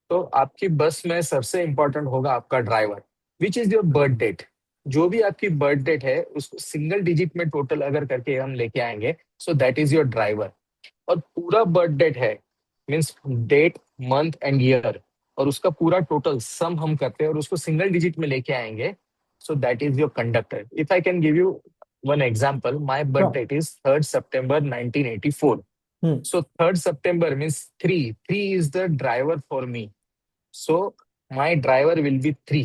तो आपकी बस में सबसे इंपॉर्टेंट होगा आपका driver, which is your birth date. जो भी आपकी बर्थ डेट है उसको सिंगल डिजिट में टोटल अगर करके हम लेके आएंगे, so that is your driver. और पूरा बर्थ डेट है, means date, month and year, और उसका पूरा टोटल सम हम करते हैं और उसको सिंगल डिजिट में लेके आएंगे, so that is your conductor. If I can give you one example, my birth Sure. date is 3rd September 1984. So 3rd September means 3. 3 is the driver for me. So my driver will be 3.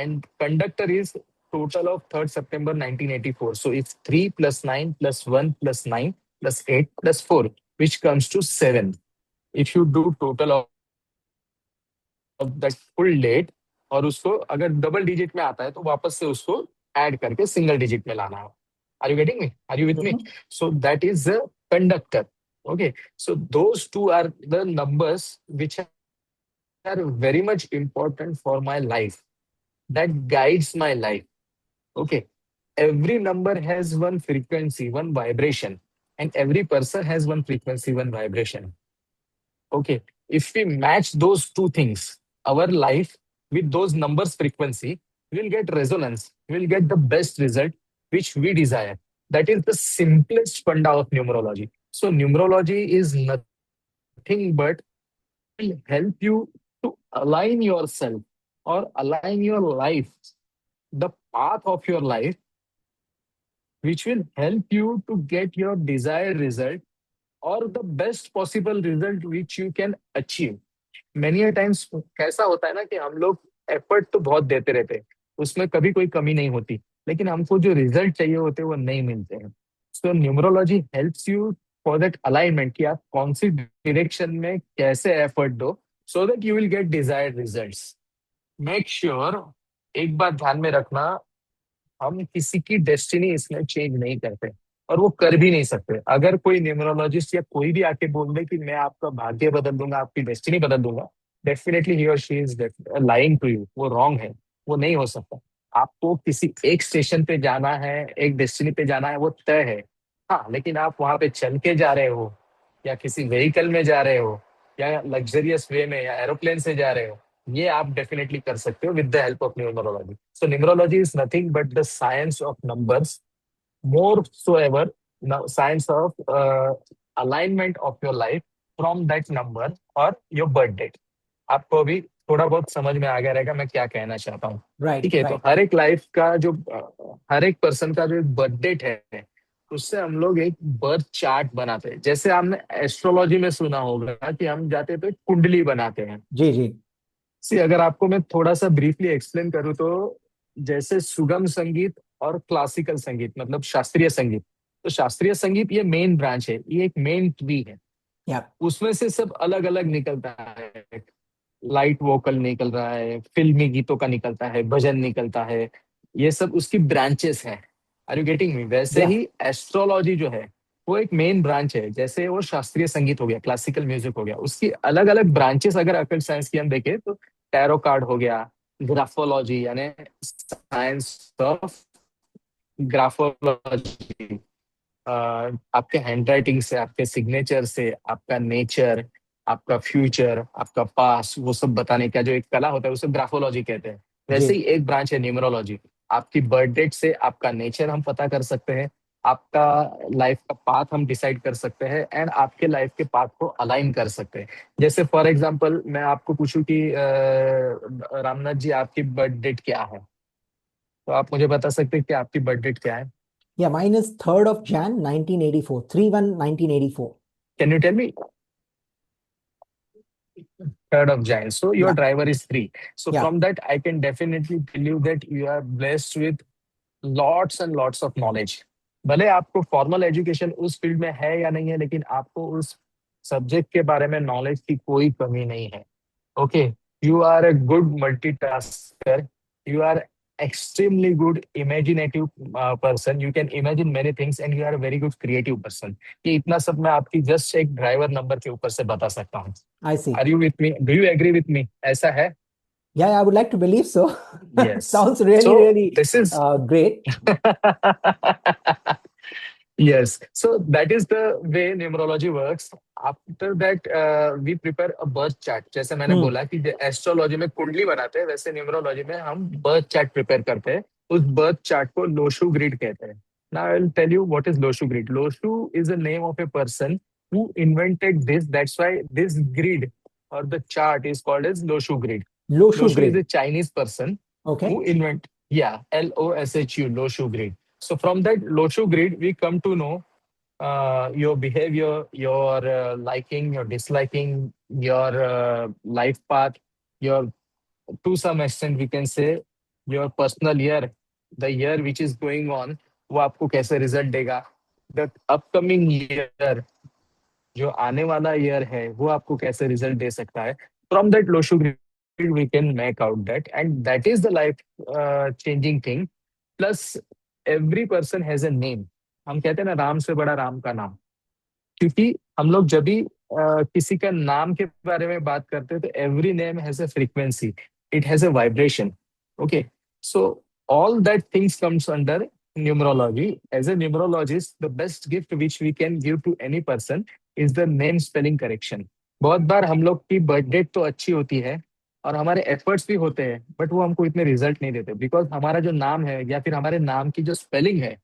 And conductor is total of 3rd September 1984. So it's 3 plus 9 plus 1 plus 9 plus 8 plus 4, which comes to 7. If you do total of that full date, और उसको अगर डबल डिजिट में आता है तो वापस से उसको ऐड करके सिंगल डिजिट में लाना है. Are you getting me? Are you with me? So that is the conductor. Okay. So those two are the numbers which are very much important for my life. That guides my life. Okay. Every number has one frequency, one vibration, and every person has one frequency, one vibration. Okay. If we match those two things, our life with those numbers frequency, we'll get resonance. We'll get the best result which we desire. That is the simplest funda of numerology. So numerology is nothing but will help you to align yourself or align your life, the path of your life, which will help you to get your desired result or the best possible result which you can achieve. Many a times कैसा होता है ना कि हम लोग एफर्ट तो बहुत देते रहते हैं, उसमें कभी कोई कमी नहीं होती, लेकिन हमको जो रिजल्ट चाहिए होते हैं वो नहीं मिलते हैं. So numerology helps you for that alignment कि आप कौन सी डायरेक्शन में कैसे एफर्ट दो, so that you will get desired results. Make sure, एक बात ध्यान में रखना, हम किसी की डेस्टिनी इसमें चेंज नहीं करते और वो कर भी नहीं सकते. अगर कोई न्यूमरोलॉजिस्ट या कोई भी आके बोल दे कि मैं आपका भाग्य बदल दूंगा, आपकी डेस्टिनी बदल दूंगा, डेफिनेटली ही और she is lying to you. वो रॉन्ग है, वो नहीं हो सकता. आपको किसी एक स्टेशन पे जाना है, एक डेस्टिनी पे जाना है, वो तय है. हाँ, लेकिन आप वहां पे चल के जा रहे हो या किसी व्हीकल में जा रहे हो, या लग्जरियस वे में या एरोप्लेन से जा रहे हो, ये आप डेफिनेटली कर सकते हो with the help of numerology. So numerology is nothing but the science of numbers, more so ever now science of alignment of your life from that number or your birth date. आपको अभी थोड़ा बहुत समझ में आ गया रहेगा मैं क्या कहना चाहता हूँ. Right, ठीक है, तो right. हर एक लाइफ का जो हर एक पर्सन का जो एक बर्थ डेट है, उससे हम लोग एक बर्थ चार्ट बनाते हैं. जैसे आपने एस्ट्रोलॉजी में सुना होगा कि हम जाते तो एक कुंडली बनाते हैं. जी जी. सी, अगर आपको मैं थोड़ा सा ब्रीफली एक्सप्लेन करूँ तो जैसे सुगम संगीत और क्लासिकल संगीत मतलब शास्त्रीय संगीत, तो शास्त्रीय संगीत ये मेन ब्रांच है, ये एक मेन ट्री है. Yeah. उसमें से सब अलग अलग निकलता है. लाइट वोकल निकल रहा है, फिल्मी गीतों का निकलता है, भजन निकलता है, ये सब उसकी ब्रांचेस हैं. Are you getting me? वैसे Yeah. ही एस्ट्रोलॉजी जो है वो एक मेन ब्रांच है. जैसे वो शास्त्रीय संगीत हो गया, क्लासिकल म्यूजिक हो गया, उसकी अलग अलग ब्रांचेस अगर अकल्ट साइंस की हम देखें तो टैरो कार्ड हो गया, ग्राफोलॉजी यानी साइंस ऑफ ग्राफोलॉजी, आपके हैंडराइटिंग से, आपके सिग्नेचर से, आपका नेचर, आपका फ्यूचर, आपका पास्ट, वो सब बताने का जो एक कला होता है उसे ग्राफोलॉजी कहते हैं. वैसे जी. ही एक ब्रांच है न्यूमरोलॉजी. आपकी बर्थ डेट से आपका नेचर हम पता कर सकते हैं, आपका लाइफ का पाथ हम डिसाइड कर सकते हैं एंड आपके लाइफ के पाथ को अलाइन कर सकते हैं. जैसे फॉर एग्जांपल मैं आपको पूछूं कि रामनाथ जी आपकी बर्थ डेट क्या है, तो आप मुझे बता सकते हैं कि आपकी बर्थ डेट क्या है. Yeah, mine is 3rd of Jan 1984. 3/1/1984. Can you tell me? 3rd of Jan. So your Yeah. driver is three. So Yeah. from that, I can definitely tell you that you are blessed with lots and lots of knowledge. भले आपको फॉर्मल एजुकेशन उस फील्ड में है या नहीं है, लेकिन आपको उस सब्जेक्ट के बारे में नॉलेज की कोई कमी नहीं है. Okay, you are a good multitasker. You are extremely good imaginative person. You can imagine many things and you are a very good creative person. ये इतना सब मैं आपकी जस्ट एक ड्राइवर नंबर के ऊपर से बता सकता हूँ. I see. Are you with me? Do you agree with me? ऐसा है? Yeah, I would like to believe so. Yes. Sounds really, So really this is great. yes. So that is the way numerology works. After that, we prepare a birth chart. जैसे मैंने Hmm. बोला कि एस्ट्रोलॉजी में कुंडली बनाते हैं, वैसे न्यूमरोलॉजी में हम बर्थ चार्ट प्रिपेयर करते हैं. उस बर्थ चार्ट को लोशु ग्रिड कहते हैं. Now I will tell you what is Loshu grid. Loshu is the name of a person who invented this. That's why this grid or the chart is called as Loshu grid. Loshu Loshu is grid. a Chinese person who Okay. invent, yeah, LOSHU, Loshu grid. So from that Loshu grid, we come to know your behavior, your liking, your disliking, your life path, your, to some extent we can say, your personal year, the year which is going on, वो आपको कैसे रिजल्ट देगा. द अपकमिंग ईयर, जो आने वाला ईयर है, वो आपको कैसे रिजल्ट दे सकता है. From that Lo Shu grid we can make out that and that is the life changing thing. Plus every person has a name. हम कहते हैं ना, राम से बड़ा राम का नाम. क्योंकि हम लोग जब भी किसी का नाम के बारे में बात करते हैं तो every name has a frequency, it has a vibration. Okay, so all that things comes under numerology. As a numerologist, the best gift which we can give to any person is the name spelling correction. बहुत बार हम लोग की बर्थ डेट तो अच्छी होती है और हमारे एफर्ट्स भी होते हैं, बट वो हमको इतने रिजल्ट नहीं देते बिकॉज हमारा जो नाम है या फिर हमारे नाम की जो स्पेलिंग है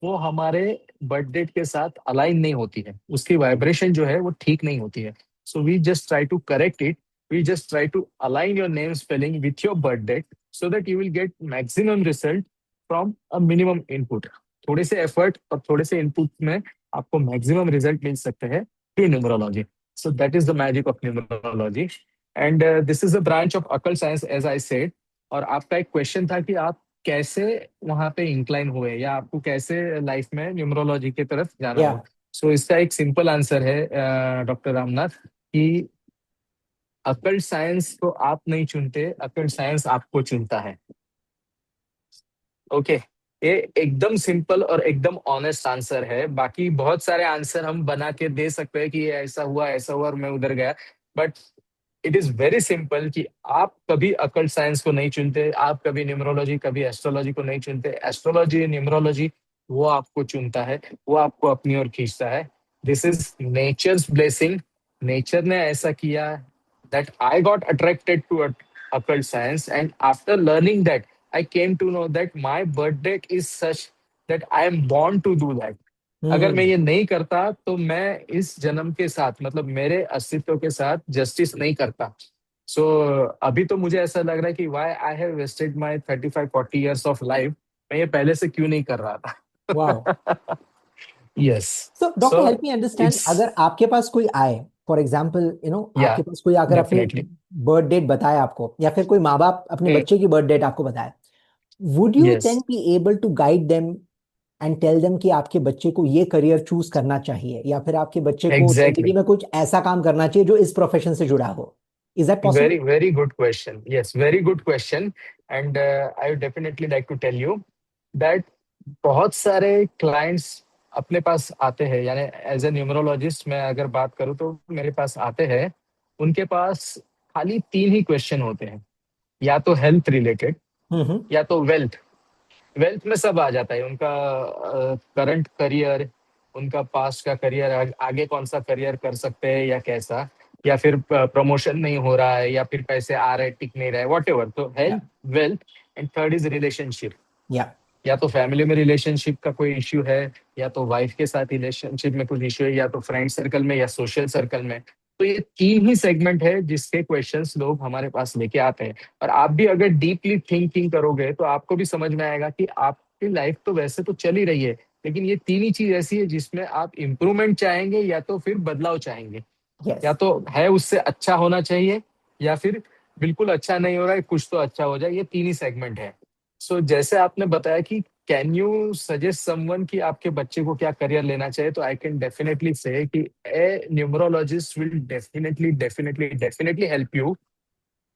वो हमारे बर्थ डेट के साथ अलाइन नहीं होती है, उसकी वाइब्रेशन जो है वो ठीक नहीं होती है. So we just try to correct it. We just try to align your name spelling with your birth date so that you will get maximum result from a minimum input. थोड़े से एफर्ट और थोड़े से इनपुट में आपको मैक्सिमम रिजल्ट मिल सकते हैं through numerology. So that is the magic of numerology and this is a branch of occult science as I said. और आपका एक क्वेश्चन था कि आप कैसे वहां पे इंक्लाइन हुए या आपको कैसे लाइफ में न्यूमरोलॉजी की तरफ जाना हुआ. Yeah. सो इसका एक सिंपल आंसर है डॉक्टर रामनाथ कि अकल्ट साइंस को आप नहीं चुनते, अकल्ट साइंस आपको चुनता है. ओके, ये एकदम सिंपल और एकदम ऑनेस्ट आंसर है. बाकी बहुत सारे आंसर हम बना के दे सकते हैं कि ये ऐसा हुआ और मैं उधर गया, but it is very simple कि आप कभी अकल्ट साइंस को नहीं चुनते, आप कभी न्यूमरोलॉजी, कभी एस्ट्रोलॉजी को नहीं चुनते. एस्ट्रोलॉजी, न्यूमरोलॉजी, वो आपको चुनता है, वो आपको अपनी ओर खींचता है. This is nature's blessing nature ने ऐसा किया that I got attracted to occult science, and after learning that, I came to know that my birth date is such that I am born to do that. अगर मैं Hmm. ये नहीं करता तो मैं इस जन्म के साथ, मतलब मेरे अस्तित्व के साथ जस्टिस नहीं करता। सो अभी तो मुझे ऐसा लग रहा है कि why I have wasted my 35-40 years of life, मैं ये पहले से क्यों नहीं कर रहा Wow. था। Yes. So, so doctor help me understand, it's, अगर आपके पास कोई आए, फॉर एग्जाम्पल या आपके पास कोई आकर अपनी डेफिनेटली, बर्थ डेट बताए आपको, या फिर कोई माँ बाप अपने बच्चे की बर्थ डेट आपको बताए, would you yes, then be able to guide them and tell them कि आपके बच्चे को ये करियर चूज करना चाहिए, या फिर आपके बच्चे को जिंदगी एग्जैक्टली। में कुछ ऐसा काम करना चाहिए जो इस प्रोफेशन से जुड़ा हो? Is that possible? Very, very good question. Yes, very good question. And I would definitely like to tell you that बहुत सारे क्लाइंट्स अपने पास आते हैं, यानी एज ए न्यूमरोलॉजिस्ट मैं अगर बात करूँ तो मेरे पास आते हैं, उनके पास खाली तीन ही क्वेश्चन होते हैं। या तो हेल्थ रिलेटेड, हम्म। या तो वेल्थ। वेल्थ में सब आ जाता है, उनका करंट करियर, उनका पास्ट का करियर, आगे कौन सा करियर कर सकते हैं या कैसा, या फिर प्रमोशन नहीं हो रहा है, या फिर पैसे आ रहे टिक नहीं रहे, वॉट एवर। तो या health, wealth, and third is relationship. या या तो फैमिली में रिलेशनशिप का कोई इश्यू है, या तो वाइफ के साथ रिलेशनशिप में कुछ इश्यू है, या तो फ्रेंड सर्कल में या सोशल सर्कल में। तो ये तीन ही सेगमेंट है जिसके क्वेश्चंस लोग हमारे पास लेके आते हैं। और आप भी अगर डीपली थिंकिंग करोगे तो आपको भी समझ में आएगा कि आपकी लाइफ तो वैसे तो चल ही रही है, लेकिन ये तीन ही चीज ऐसी है जिसमें आप इम्प्रूवमेंट चाहेंगे या तो फिर बदलाव चाहेंगे। यस। या तो है उससे अच्छा होना चाहिए, या फिर बिल्कुल अच्छा नहीं हो रहा है, कुछ तो अच्छा हो जाए। ये तीन ही सेगमेंट है। सो जैसे आपने बताया कि कैन यू सजेस्ट समवन कि आपके बच्चे को क्या करियर लेना चाहिए, तो आई कैन डेफिनेटली से कि a numerologist will definitely definitely definitely help you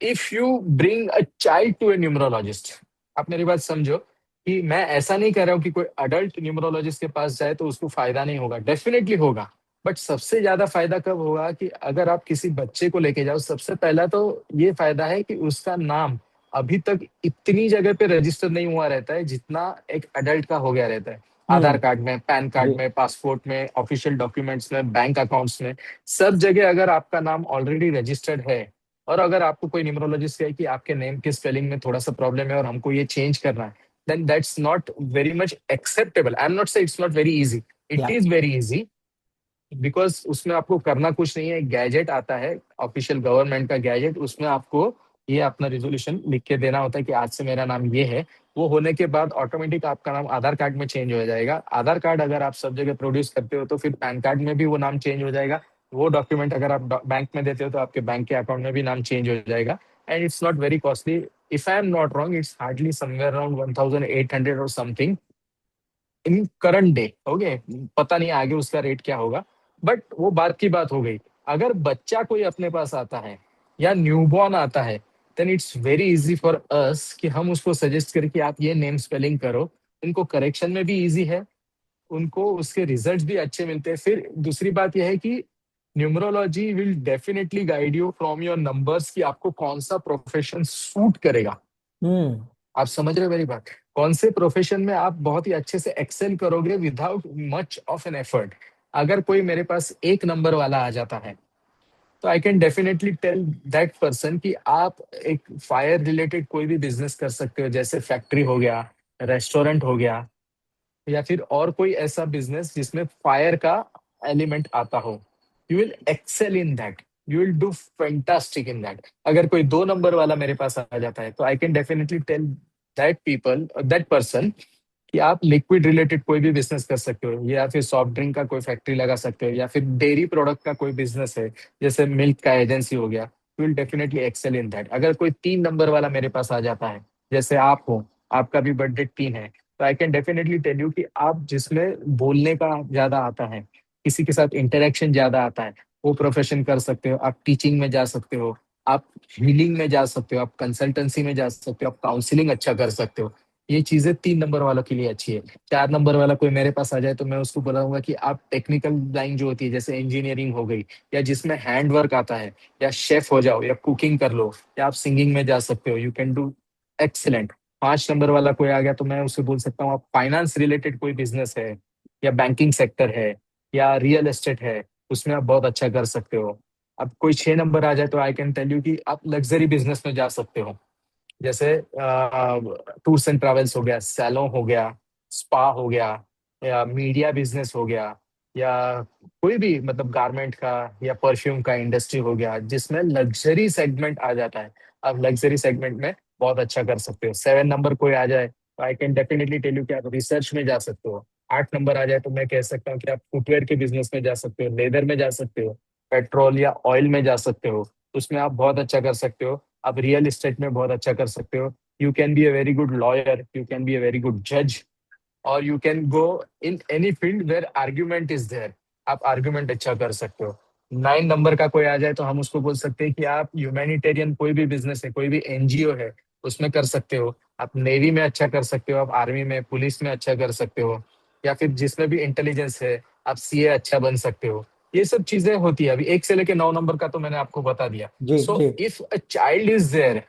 if you bring a child to a numerologist. आप मेरी बात समझो कि मैं ऐसा नहीं कर रहा हूँ कि कोई अडल्ट न्यूमरोलॉजिस्ट के पास जाए तो उसको फायदा नहीं होगा, डेफिनेटली होगा। बट सबसे ज्यादा फायदा कब होगा कि अगर आप किसी बच्चे को लेके जाओ। सबसे पहला तो ये फायदा है कि उसका नाम अभी तक इतनी जगह पे रजिस्टर नहीं हुआ रहता है जितना एक अडल्ट का हो गया रहता है। आधार हम्म। कार्ड में, पैन कार्ड जी। में, पासपोर्ट में, ऑफिशियल डॉक्यूमेंट्स में, बैंक अकाउंट्स में, सब जगह अगर आपका नाम ऑलरेडी रजिस्टर्ड है, और अगर आपको कोई न्यूमरोलॉजिस्ट कहे कि आपके नेम के स्पेलिंग में थोड़ा सा प्रॉब्लम है और हमको ये चेंज करना है, then that's not very much acceptable. I am not say it's not very easy, it या इज वेरी इजी। बिकॉज उसमें आपको करना कुछ नहीं है, गैजेट आता है, ऑफिशियल गवर्नमेंट का गैजेट, उसमें आपको ये अपना रिजोल्यूशन लिख के देना होता है कि आज से मेरा नाम ये है। वो होने के बाद ऑटोमेटिक आपका नाम आधार कार्ड में चेंज हो जाएगा। आधार कार्ड अगर आप सब जगह प्रोड्यूस करते हो तो फिर पैन कार्ड में भी वो नाम चेंज हो जाएगा। वो डॉक्यूमेंट अगर आप बैंक में देते हो तो आपके बैंक के अकाउंट में भी नाम चेंज हो जाएगा। And it's not very costly. If I am not wrong, it's hardly somewhere around 1800 और something in current day. Okay, पता नहीं आगे उसका रेट क्या होगा, बट वो बात की बात हो गई। अगर बच्चा कोई अपने पास आता है या न्यूबॉर्न आता है, then it's very easy for us कि हम उसको सजेस्ट करें कि आप ये नेम स्पेलिंग करो। उनको करेक्शन में भी इजी है, उनको उसके रिजल्ट्स भी अच्छे मिलते हैं। फिर दूसरी बात यह है कि numerology will definitely guide you from your numbers कि आपको कौन सा प्रोफेशन सूट करेगा। हम्म। आप समझ रहे हो मेरी बात? कौन से प्रोफेशन में आप बहुत ही अच्छे से एक्सेल करोगे without much of an effort. अगर कोई मेरे पास एक नंबर वाला आ जाता है तो I can definitely tell that person कि आप एक फायर रिलेटेड कोई भी बिजनेस कर सकते हो, जैसे फैक्ट्री हो गया, रेस्टोरेंट हो गया, या फिर और कोई ऐसा बिजनेस जिसमें फायर का एलिमेंट आता हो। You will excel in that, you will do fantastic in that. अगर कोई दो नंबर वाला मेरे पास आ जाता है तो I can definitely tell that people, that person, कि आप लिक्विड रिलेटेड कोई भी बिजनेस कर सकते हो, या फिर सॉफ्ट ड्रिंक का कोई फैक्ट्री लगा सकते हो, या फिर डेयरी प्रोडक्ट का कोई बिजनेस है, जैसे मिल्क का एजेंसी हो गया। You will definitely excel in that. अगर कोई तीन नंबर वाला मेरे पास आ जाता है, जैसे आप हो, आपका भी बर्थडे तीन है, तो I can definitely tell you कि आप जिसमें बोलने का ज्यादा आता है, किसी के साथ इंटरेक्शन ज्यादा आता है, वो प्रोफेशन कर सकते हो। आप टीचिंग में जा सकते हो, आप हीलिंग में जा सकते हो, आप कंसल्टेंसी में जा सकते हो, आप काउंसलिंग अच्छा कर सकते हो। ये चीजें तीन नंबर वालों के लिए अच्छी है। चार नंबर वाला कोई मेरे पास आ जाए तो मैं उसको बताऊंगा कि आप टेक्निकल लाइन जो होती है, जैसे इंजीनियरिंग हो गई, या जिसमें हैंड वर्क आता है, या शेफ हो जाओ, या कुकिंग कर लो, या आप सिंगिंग में जा सकते हो, यू कैन डू एक्सीलेंट। पांच नंबर वाला कोई आ गया तो मैं उसे बोल सकता हूँ आप फाइनेंस रिलेटेड कोई बिजनेस है, या बैंकिंग सेक्टर है, या रियल एस्टेट है, उसमें आप बहुत अच्छा कर सकते हो। अब कोई 6 नंबर आ जाए तो आई कैन टेल यू कि आप लग्जरी बिजनेस में जा सकते हो। जैसे टूर्स एंड ट्रैवल्स हो गया, सैलून हो गया, स्पा हो गया, या मीडिया बिजनेस हो गया, या कोई भी मतलब गारमेंट का या परफ्यूम का इंडस्ट्री हो गया जिसमें लग्जरी सेगमेंट आ जाता है। आप लग्जरी सेगमेंट में बहुत अच्छा कर सकते हो। 7 नंबर कोई आ जाए तो I can definitely tell you कि आप रिसर्च में जा सकते हो। 8 नंबर आ जाए तो मैं कह सकता हूँ कि आप फुटवेयर के बिजनेस में जा सकते हो, लेदर में जा सकते हो, पेट्रोल या ऑयल में जा सकते हो, उसमें आप बहुत अच्छा कर सकते हो। आप रियल एस्टेट में बहुत अच्छा कर सकते हो। You can be a very good lawyer, you can be a very good जज, और you can go in any field where argument is there. आप आर्ग्यूमेंट अच्छा कर सकते हो। 9 नंबर का कोई आ जाए तो हम उसको बोल सकते हैं कि आप ह्यूमैनिटेरियन कोई भी बिजनेस है, कोई भी एनजीओ है, उसमें कर सकते हो। आप नेवी में अच्छा कर सकते हो, आप आर्मी में, पुलिस में अच्छा कर सकते हो, या फिर जिसमें भी इंटेलिजेंस है, आप सीए अच्छा बन सकते हो। ये सब चीजें होती है। अभी 1 से लेके 9 नंबर का तो मैंने आपको बता दिया। जी सो जी। If a child is there,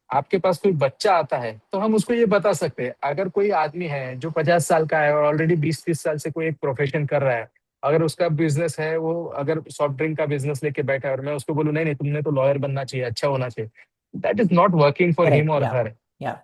आपके पास कोई बच्चा आता है तो हम उसको ये बता सकते हैं। अगर कोई आदमी है जो 50 साल का है और ऑलरेडी 20-30 साल से कोई एक प्रोफेशन कर रहा है, अगर उसका बिजनेस है, वो अगर सॉफ्ट ड्रिंक का बिजनेस लेके बैठा है और मैं उसको बोलूँ नहीं नहीं तुमने तो लॉयर बनना चाहिए, अच्छा होना चाहिए, that is not working for him correct. और या हर। या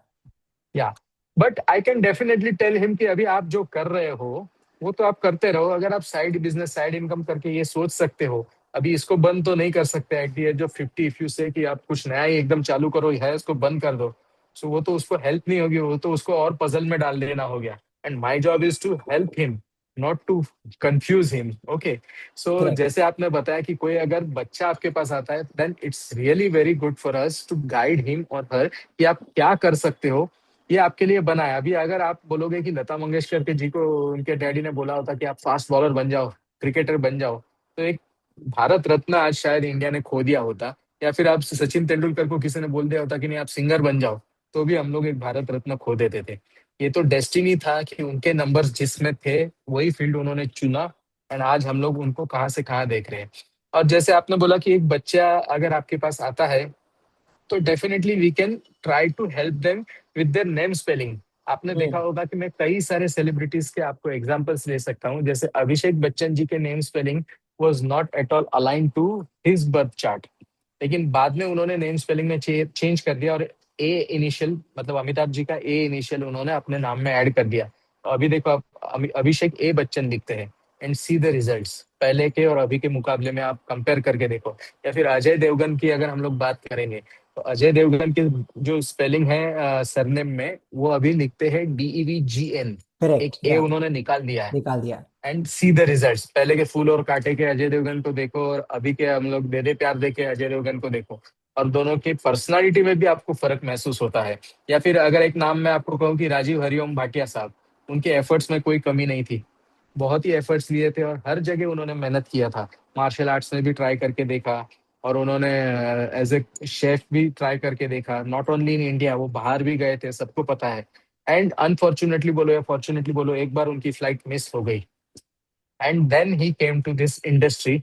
या but I can definitely tell him कि अभी आप जो कर रहे हो वो तो आप करते रहो। अगर आप साइड बिजनेस, साइड इनकम करके ये सोच सकते हो, अभी इसको बंद तो नहीं कर सकते at the age of 50, if you say कि आप कुछ नया ही एकदम चालू करो, है इसको बंद कर दो, सो वो तो उसको हेल्प नहीं होगी, वो तो उसको और पजल में डाल देना हो गया। And my job is to help him, not to confuse him. Okay, so correct. जैसे आपने बताया कि कोई अगर बच्चा आपके पास आता है, then it's really very good for us to guide him और हर कि आप क्या कर सकते हो। ये आपके लिए बना है। अभी अगर आप बोलोगे कि लता मंगेशकर के जी को उनके डैडी ने बोला होता कि आप फास्ट बॉलर बन जाओ, क्रिकेटर बन जाओ, तो एक भारत रत्न आज शायद इंडिया ने खो दिया होता। या फिर आप सचिन तेंदुलकर को किसी ने बोल दिया होता कि नहीं आप सिंगर बन जाओ, तो भी हम लोग एक भारत रत्न खो देते थे। ये तो डेस्टिनी था कि उनके नंबर्स जिसमें थे वही फील्ड उन्होंने चुना, एंड आज हम लोग उनको कहाँ से कहाँ देख रहे हैं। और जैसे आपने बोला कि एक बच्चा अगर आपके पास आता है तो definitely we can try to help them with their name spelling. आपने देखा हम्म। होगा कि मैं कई सारे सेलिब्रिटीज के आपको एग्जांपल्स ले सकता हूँ। जैसे अभिषेक बच्चन जी के name spelling was not at all align to his birth chart, लेकिन बाद में उन्होंने नेम स्पेलिंग में चेंज कर दिया और ए इनिशियल, मतलब अमिताभ जी का ए इनिशियल उन्होंने अपने नाम में ऐड कर दिया। तो अभी देखो आप अभिषेक ए बच्चन लिखते हैं, एंड सी द रिजल्ट्स पहले के और अभी के मुकाबले में आप कंपेयर करके देखो। या फिर अजय देवगन की अगर हम लोग बात करेंगे, तो अजय देवगन की जो स्पेलिंग है सरनेम में, वो अभी लिखते हैं DEVGN, एक करेक्ट। ए या उन्होंने निकाल दिया है। निकाल दिया। एंड सी द रिजल्ट्स, पहले के फूल और कांटे के अजय देवगन को देखो और अभी के हम लोग दे दे प्यार दे के अजय देवगन को देखो, और दोनों की पर्सनालिटी में भी आपको फर्क महसूस होता है। या फिर अगर एक नाम मैं आपको कहूँ कि राजीव हरिओम भाटिया साहब, उनके एफर्ट्स में कोई कमी नहीं थी, बहुत ही एफर्ट्स लिए थे और हर जगह उन्होंने मेहनत किया था। मार्शल आर्ट्स में भी ट्राई करके देखा, और उन्होंने एज ए शेफ भी ट्राई करके देखा। नॉट ओनली इन इंडिया, वो बाहर भी गए थे, सबको पता है। एंड अनफॉर्चुनेटली बोलो या फॉर्चुनेटली बोलो, एक बार उनकी फ्लाइट मिस हो गई, and then he came to this industry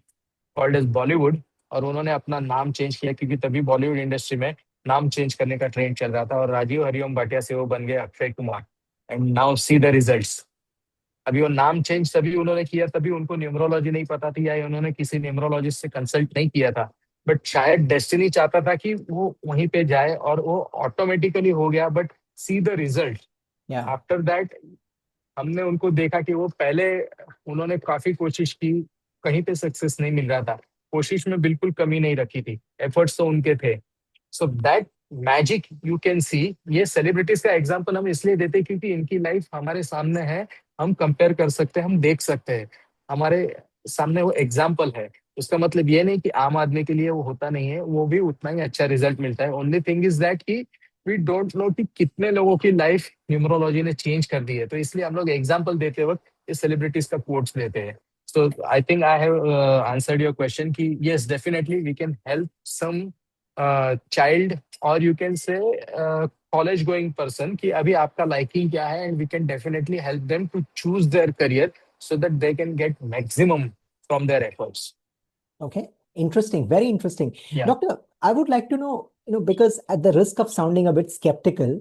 called as Bollywood. और उन्होंने अपना नाम चेंज किया क्योंकि तभी बॉलीवुड इंडस्ट्री में नाम चेंज करने का ट्रेंड चल रहा था, और राजीव हरिओम भाटिया से वो बन गए Akshay Kumar. And now see the results. अभी वो नाम चेंज तभी उन्होंने किया, तभी उनको न्यूमरोलॉजी नहीं पता थी या उन्होंने किसी न्यूमरोलॉजिस्ट से कंसल्ट नहीं किया था, बट शायद डेस्टिनी चाहता था कि वो वहीं पे जाए और वो ऑटोमेटिकली हो गया। बट सी द रिजल्ट या आफ्टर दैट, हमने उनको देखा कि वो पहले उन्होंने काफी कोशिश की, कहीं पे सक्सेस नहीं मिल रहा था, कोशिश में बिल्कुल कमी नहीं रखी थी, एफर्ट्स तो उनके थे। So that magic you can see. ये सेलिब्रिटीज का एग्जांपल हम इसलिए देते हैं क्योंकि इनकी लाइफ हमारे सामने है, हम कंपेयर कर सकते हैं, हम देख सकते हैं, हमारे सामने वो एग्जाम्पल है। उसका मतलब ये नहीं कि आम आदमी के लिए वो होता नहीं है, वो भी उतना ही अच्छा रिजल्ट मिलता है। ओनली थिंग इज दैट कि वी डोंट नो कि कितने लोगों की लाइफ न्यूमरोलॉजी ने चेंज कर दी है, तो इसलिए हम लोग एग्जाम्पल देते वक्त इस सेलिब्रिटीज का कोट्स लेते हैं। So I think I have answered your question कि yes definitely we can help some child, और you can say college going person कि अभी आपका लाइकिंग क्या है, and we can definitely help them to choose their career so that they can get maximum from their efforts. Okay, interesting, very interesting. Yeah. Doctor, I would like to know, because at the risk of sounding a bit skeptical,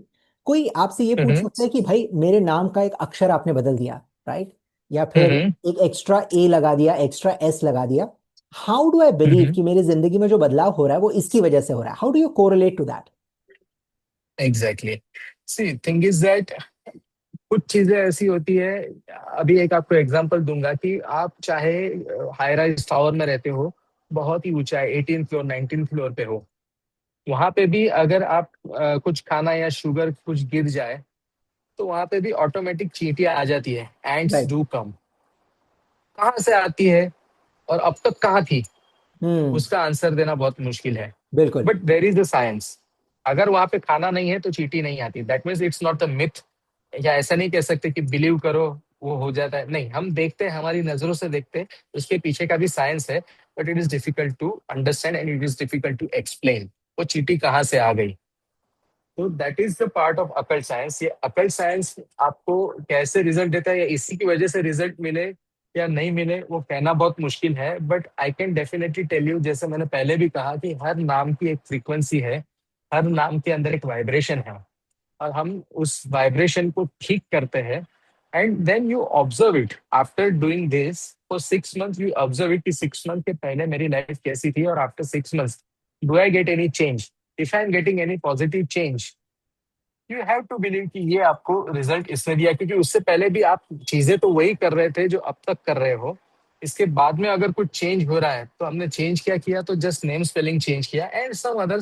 कोई आपसे ये पूछ Mm-hmm. सकता है कि भाई मेरे नाम का एक अक्षर आपने बदल दिया, राइट? या फिर Mm-hmm. एक एक्स्ट्रा ए लगा दिया, एक्स्ट्रा एस लगा दिया, हाउ डू आई बिलीव हम्म। कि मेरी जिंदगी में जो बदलाव हो रहा है वो इसकी वजह से हो रहा है? How do you correlate to that? Exactly. See thing is that कुछ चीजें ऐसी होती है। अभी एक आपको एग्जांपल दूंगा कि आप चाहे हाई राइज टावर में रहते हो, बहुत ही ऊंचाई 18 फ्लोर 19 फ्लोर पे हो, वहां पे भी अगर आप कुछ खाना या शुगर कुछ गिर जाए, तो वहां पे भी ऑटोमेटिक चींटियां आ जाती है, एंड्स राइट। Do come. कहाँ से आती है और अब तक कहाँ थी, हम्म। उसका आंसर देना बहुत मुश्किल है। बिल्कुल। But there is the science. अगर वहां पे खाना नहीं है तो चींटी नहीं आती, that means it's not a myth. या ऐसा नहीं कह सकते कि बिलीव करो वो हो जाता है, नहीं, हम देखते हैं, हमारी नजरों से देखते हैं, उसके पीछे का भी साइंस है। But it is difficult to understand and it is difficult to explain वो चींटी कहाँ से आ गई। तो that is the part of occult science. ये अकल्ट साइंस आपको कैसे रिजल्ट देता है या इसी की वजह से रिजल्ट मिले या नहीं मिले, वो कहना बहुत मुश्किल है। But I can definitely tell you, जैसे मैंने पहले भी कहा, कि हर नाम की एक फ्रीक्वेंसी है, हर नाम के अंदर एक वाइब्रेशन है, और हम उस वाइब्रेशन को ठीक करते हैं। And then you observe it after doing this for 6 month. You observe it कि 6 मंथ के पहले मेरी लाइफ कैसी थी, और after 6 month do I get any change. If I am getting any positive change, you have to believe कि ये आपको रिजल्ट इसने दिया, क्योंकि उससे पहले भी आप चीजें तो वही कर रहे थे जो अब तक कर रहे हो। इसके बाद में अगर कुछ चेंज हो रहा है, तो हमने चेंज क्या किया, तो जस्ट नेम स्पेलिंग चेंज किया and some other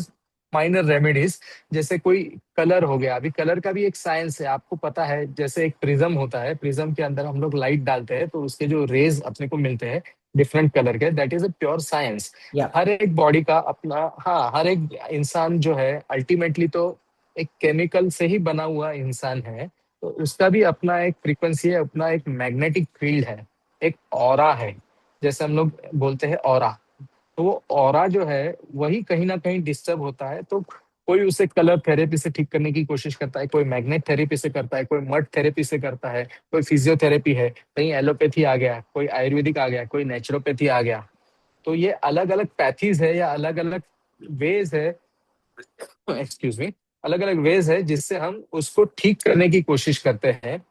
minor remedies. जैसे कोई कलर हो गया, अभी कलर का भी एक साइंस है, आपको पता है। जैसे एक प्रिज्म होता है, प्रिज्म के अंदर हम लोग लाइट डालते हैं तो उसके जो रेज अपने को मिलते हैं डिफरेंट कलर के, that is a pure science. या। हर एक बॉडी का अपना, हाँ, हर एक इंसान जो है अल्टीमेटली तो एक केमिकल से ही बना हुआ इंसान है। तो उसका भी अपना एक फ्रीक्वेंसी है, अपना एक मैग्नेटिक फील्ड है, एक ऑरा है, जैसे हम लोग बोलते हैं ऑरा। तो वो ऑरा जो है वही कहीं ना कहीं डिस्टर्ब होता है। तो कोई उसे कलर थेरेपी से ठीक करने की कोशिश करता है, कोई मैग्नेट थेरेपी से करता है, कोई मड थेरेपी से करता है, कोई फिजियोथेरेपी है, कहीं एलोपैथी आ गया, कोई आयुर्वेदिक आ गया, कोई नेचुरोपैथी आ गया। तो ये अलग अलग पैथीज है या अलग अलग वेज है, एक्सक्यूज मी, अलग अलग वेज है जिससे हम उसको ठीक करने की कोशिश करते हैं।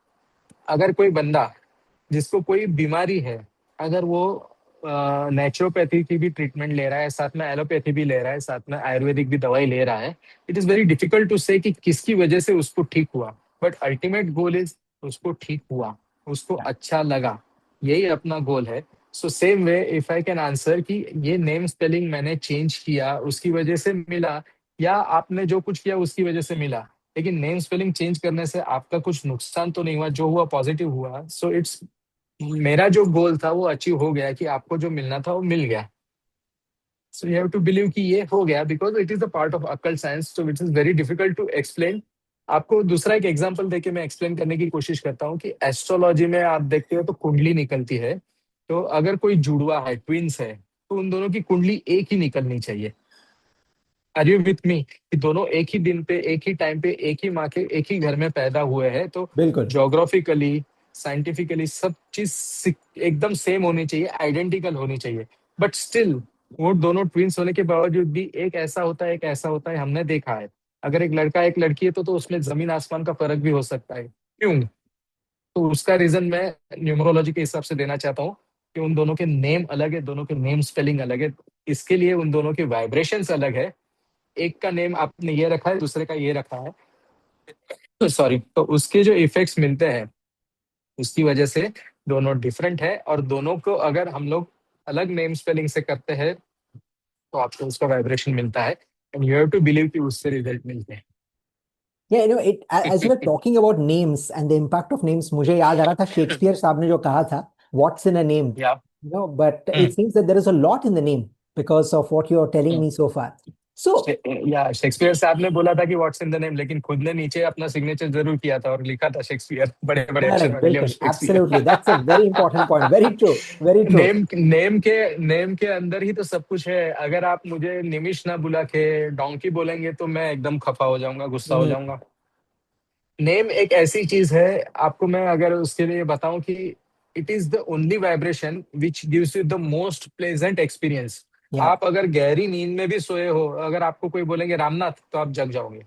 अगर कोई बंदा जिसको कोई बीमारी है, अगर वो नेचुरोपैथी की भी ट्रीटमेंट ले रहा है, साथ में एलोपैथी भी ले रहा है, साथ में आयुर्वेदिक भी दवाई ले रहा है, it is very difficult to say कि किसकी वजह से उसको ठीक हुआ। बट अल्टीमेट गोल इज उसको ठीक हुआ, उसको अच्छा लगा, यही अपना गोल है। So same way if I can answer कि ये नेम स्पेलिंग मैंने चेंज किया उसकी वजह से मिला, या आपने जो कुछ किया उसकी वजह से मिला, लेकिन नेम स्पेलिंग चेंज करने से आपका कुछ नुकसान तो नहीं हुआ, जो हुआ पॉजिटिव हुआ। सो इट्स, मेरा जो गोल था वो अचीव हो गया, कि आपको जो मिलना था वो मिल गया। So you have to believe कि ये हो गया, because it is the part of occult science, so it is very difficult to explain. आपको दूसरा एक एग्जांपल देके मैं एक्सप्लेन करने की कोशिश करता हूँ कि एस्ट्रोलॉजी में आप देखते हो तो कुंडली निकलती है। तो अगर कोई जुड़वा है, ट्विंस है, तो उन दोनों की कुंडली एक ही निकलनी चाहिए। आर यू विथ मी, कि दोनों एक ही दिन पे, एक ही टाइम पे, एक ही माँ के एक ही घर में पैदा हुए हैं, तो बिल्कुल। जोग्राफिकली, साइंटिफिकली सब चीज एकदम सेम होनी चाहिए, आइडेंटिकल होनी चाहिए। बट स्टिल वो दोनों ट्विंस होने के बावजूद भी एक ऐसा होता है, एक ऐसा होता है, हमने देखा है। अगर एक लड़का एक लड़की है तो उसमें जमीन आसमान का फर्क भी हो सकता है। क्यों? तो उसका रीजन मैं न्यूमरोलॉजी के हिसाब से देना चाहता हूँ, कि उन दोनों के नेम अलग है, दोनों के नेम स्पेलिंग अलग है, इसके लिए उन दोनों के वाइब्रेशंस अलग है। एक का नेम आपने ये रखा है, दूसरे का ये रखा है, सॉरी, तो उसके जो इफेक्ट्स मिलते हैं उसकी वजह से दोनों डिफरेंट है, और दोनों को अगर हम लोग अलग नेम स्पेलिंग से करते हैं तो आपको उसका वाइब्रेशन मिलता है, and you have to believe कि उससे रिजल्ट मिलते हैं। Yeah, as you were talking about names and the impact of names, मुझे याद आ रहा था शेक्सपियर साहब ने जो कहा था, what's in a name? या। But it seems that there is a lot in the name because of what you are telling me so far. So, या शेक्सपियर साहब ने बोला था कि व्हाट्स इन द नेम, लेकिन खुद ने नीचे अपना सिग्नेचर जरूर किया था और लिखा था शेक्सपियर बड़े बड़े अक्षर correct, में, विलियम बिल्कुल, Shakespeare. absolutely. That's a very important point. Very true, very true. Name के अंदर ही तो सब कुछ है। अगर आप मुझे निमिष ना बुला के डोंकी बोलेंगे तो मैं एकदम खफा हो जाऊंगा, गुस्सा हो Hmm. जाऊंगा। नेम एक ऐसी चीज है, आपको मैं अगर उसके लिए बताऊं कि it is the only vibration which gives you the most pleasant experience. Yeah. आप अगर गहरी नींद में भी सोए हो, अगर आपको कोई बोलेंगे रामनाथ, तो आप जग जाओगे।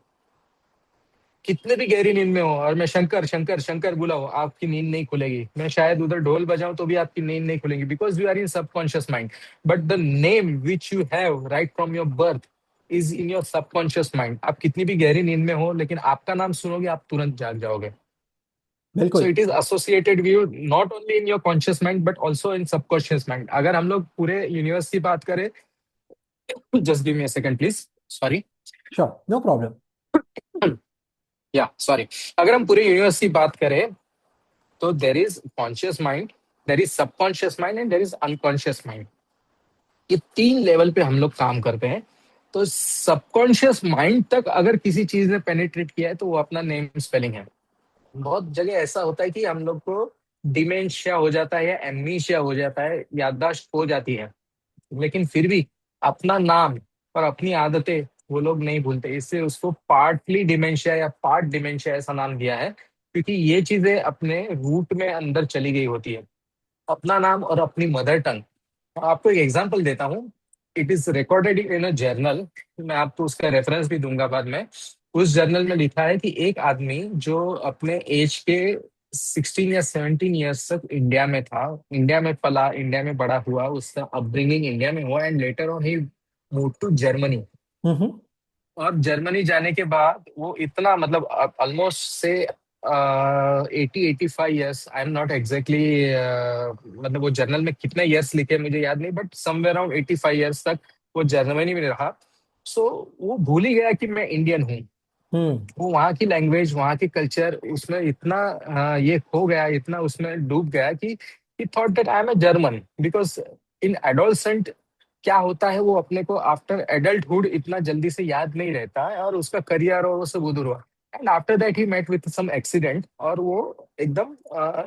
कितने भी गहरी नींद में हो और मैं शंकर शंकर शंकर बुलाऊं, आपकी नींद नहीं खुलेगी। मैं शायद उधर ढोल बजाऊं तो भी आपकी नींद नहीं खुलेगी, because you are in subconscious mind. But the name which you have right from your birth is in your subconscious mind. आप कितनी भी गहरी नींद में हो, लेकिन आपका नाम सुनोगे आप तुरंत जाग जाओगे। सो बिल्कुल। It is associated with you not only in your conscious mind but also in subconscious mind. अगर हम लोग पूरे यूनिवर्स की बात करें, just give me a second please, sorry. Sure, no problem. Yeah sorry. अगर हम पूरे यूनिवर्स की बात करें तो there is conscious mind, there is subconscious mind and there is unconscious mind. ये तीन लेवल पे हम लोग काम करते हैं। तो सबकॉन्शियस माइंड तक अगर किसी चीज ने पेनिट्रेट किया है तो वो अपना नेम स्पेलिंग है। बहुत जगह ऐसा होता है कि हम लोग को डिमेंशिया हो जाता है या एमनीशिया हो जाता है, याददाश्त खो जाती है, लेकिन फिर भी अपना नाम और अपनी आदतें वो लोग नहीं भूलते। इससे उसको पार्टली डिमेंशिया या पार्ट डिमेंशिया ऐसा नाम दिया है, क्योंकि ये चीजें अपने रूट में अंदर चली गई होती है। अपना नाम और अपनी मदर टंग। आपको एक एग्जांपल देता हूँ। It is recorded in a journal, मैं आपको उसका रेफरेंस भी दूंगा बाद में। उस जर्नल में लिखा है कि एक आदमी जो अपने एज के 16 या 17 ईयर्स तक इंडिया में था, इंडिया में पला, इंडिया में बड़ा हुआ, उसका अपब्रिंगिंग इंडिया में हुआ, and later on he move to Germany. Hmm. और जर्मनी जाने के बाद वो इतना मतलब ऑलमोस्ट से 80-85 years, I am not exactly, मतलब वो जर्नल में कितने ईयर्स लिखे मुझे याद नहीं, बट समवेयर अराउंड 85 ईयर्स तक वो जर्मनी में रहा। सो वो भूल ही गया कि मैं इंडियन हूँ। हम्म। वो वहाँ की लैंग्वेज, वहाँ की कल्चर, उसमें इतना ये खो गया, इतना उसमें डूब गया कि he thought that I am a German. Because in adolescent क्या होता है, वो अपने को आफ्टर एडल्टहुड इतना जल्दी से याद नहीं रहता है, और उसका करियर और वो सब उधर हुआ। And after that he met with some accident, और वो एकदम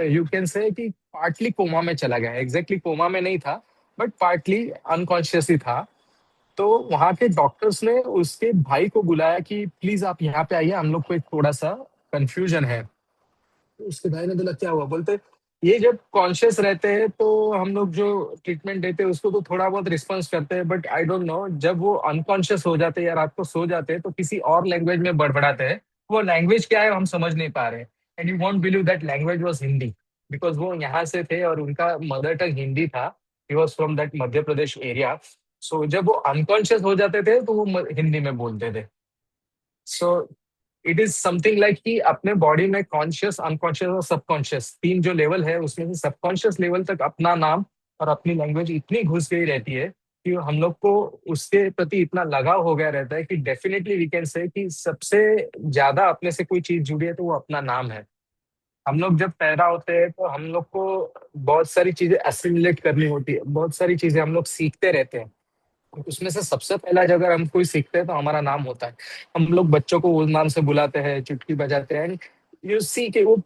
यू कैन से कि पार्टली कोमा में चला गया। एग्जैक्टली कोमा में नहीं था, बट पार्टली अनकॉन्शियस ही था। तो वहां के डॉक्टर्स ने उसके भाई को बुलाया कि प्लीज आप यहाँ पे आइए, हम लोग को एक थोड़ा सा कंफ्यूजन है। तो उसके भाई ने बोला क्या हुआ, बोलते ये जब कॉन्शियस रहते हैं तो हम लोग जो ट्रीटमेंट देते हैं उसको तो थोड़ा बहुत रिस्पॉन्स करते हैं, बट आई डोंट नो, जब वो अनकॉन्शियस हो जाते हैं या रात को सो जाते हैं तो किसी और लैंग्वेज में बड़बड़ाते हैं। वो लैंग्वेज क्या है हम समझ नहीं पा रहे। And you won't believe that language was Hindi, because वो यहाँ से थे और उनका मदर टंग हिंदी था। He was from that Madhya Pradesh area. So जब वो अनकॉन्शियस हो जाते थे तो वो हिंदी में बोलते थे। सो इट इज समथिंग लाइक कि अपने बॉडी में कॉन्शियस, अनकॉन्शियस और सबकॉन्शियस तीन जो लेवल है, उसमें से सबकॉन्शियस लेवल तक अपना नाम और अपनी लैंग्वेज इतनी घुस गई रहती है कि हम लोग को उसके प्रति इतना लगाव हो गया रहता है कि डेफिनेटली वी कैन से कि सबसे ज्यादा अपने से कोई चीज जुड़ी है तो वो अपना नाम है। हम लोग जब पैदा होते हैं तो हम लोग को बहुत सारी चीजें एसिमिलेट करनी होती है, बहुत सारी चीजें हम लोग सीखते रहते हैं। उसमें से सबसे पहला अगर हम कोई सीखते हैं तो हमारा नाम होता है। हम लोग बच्चों को उस नाम से बुलाते हैं, चुटकी बजाते हैं। यू सी कि वो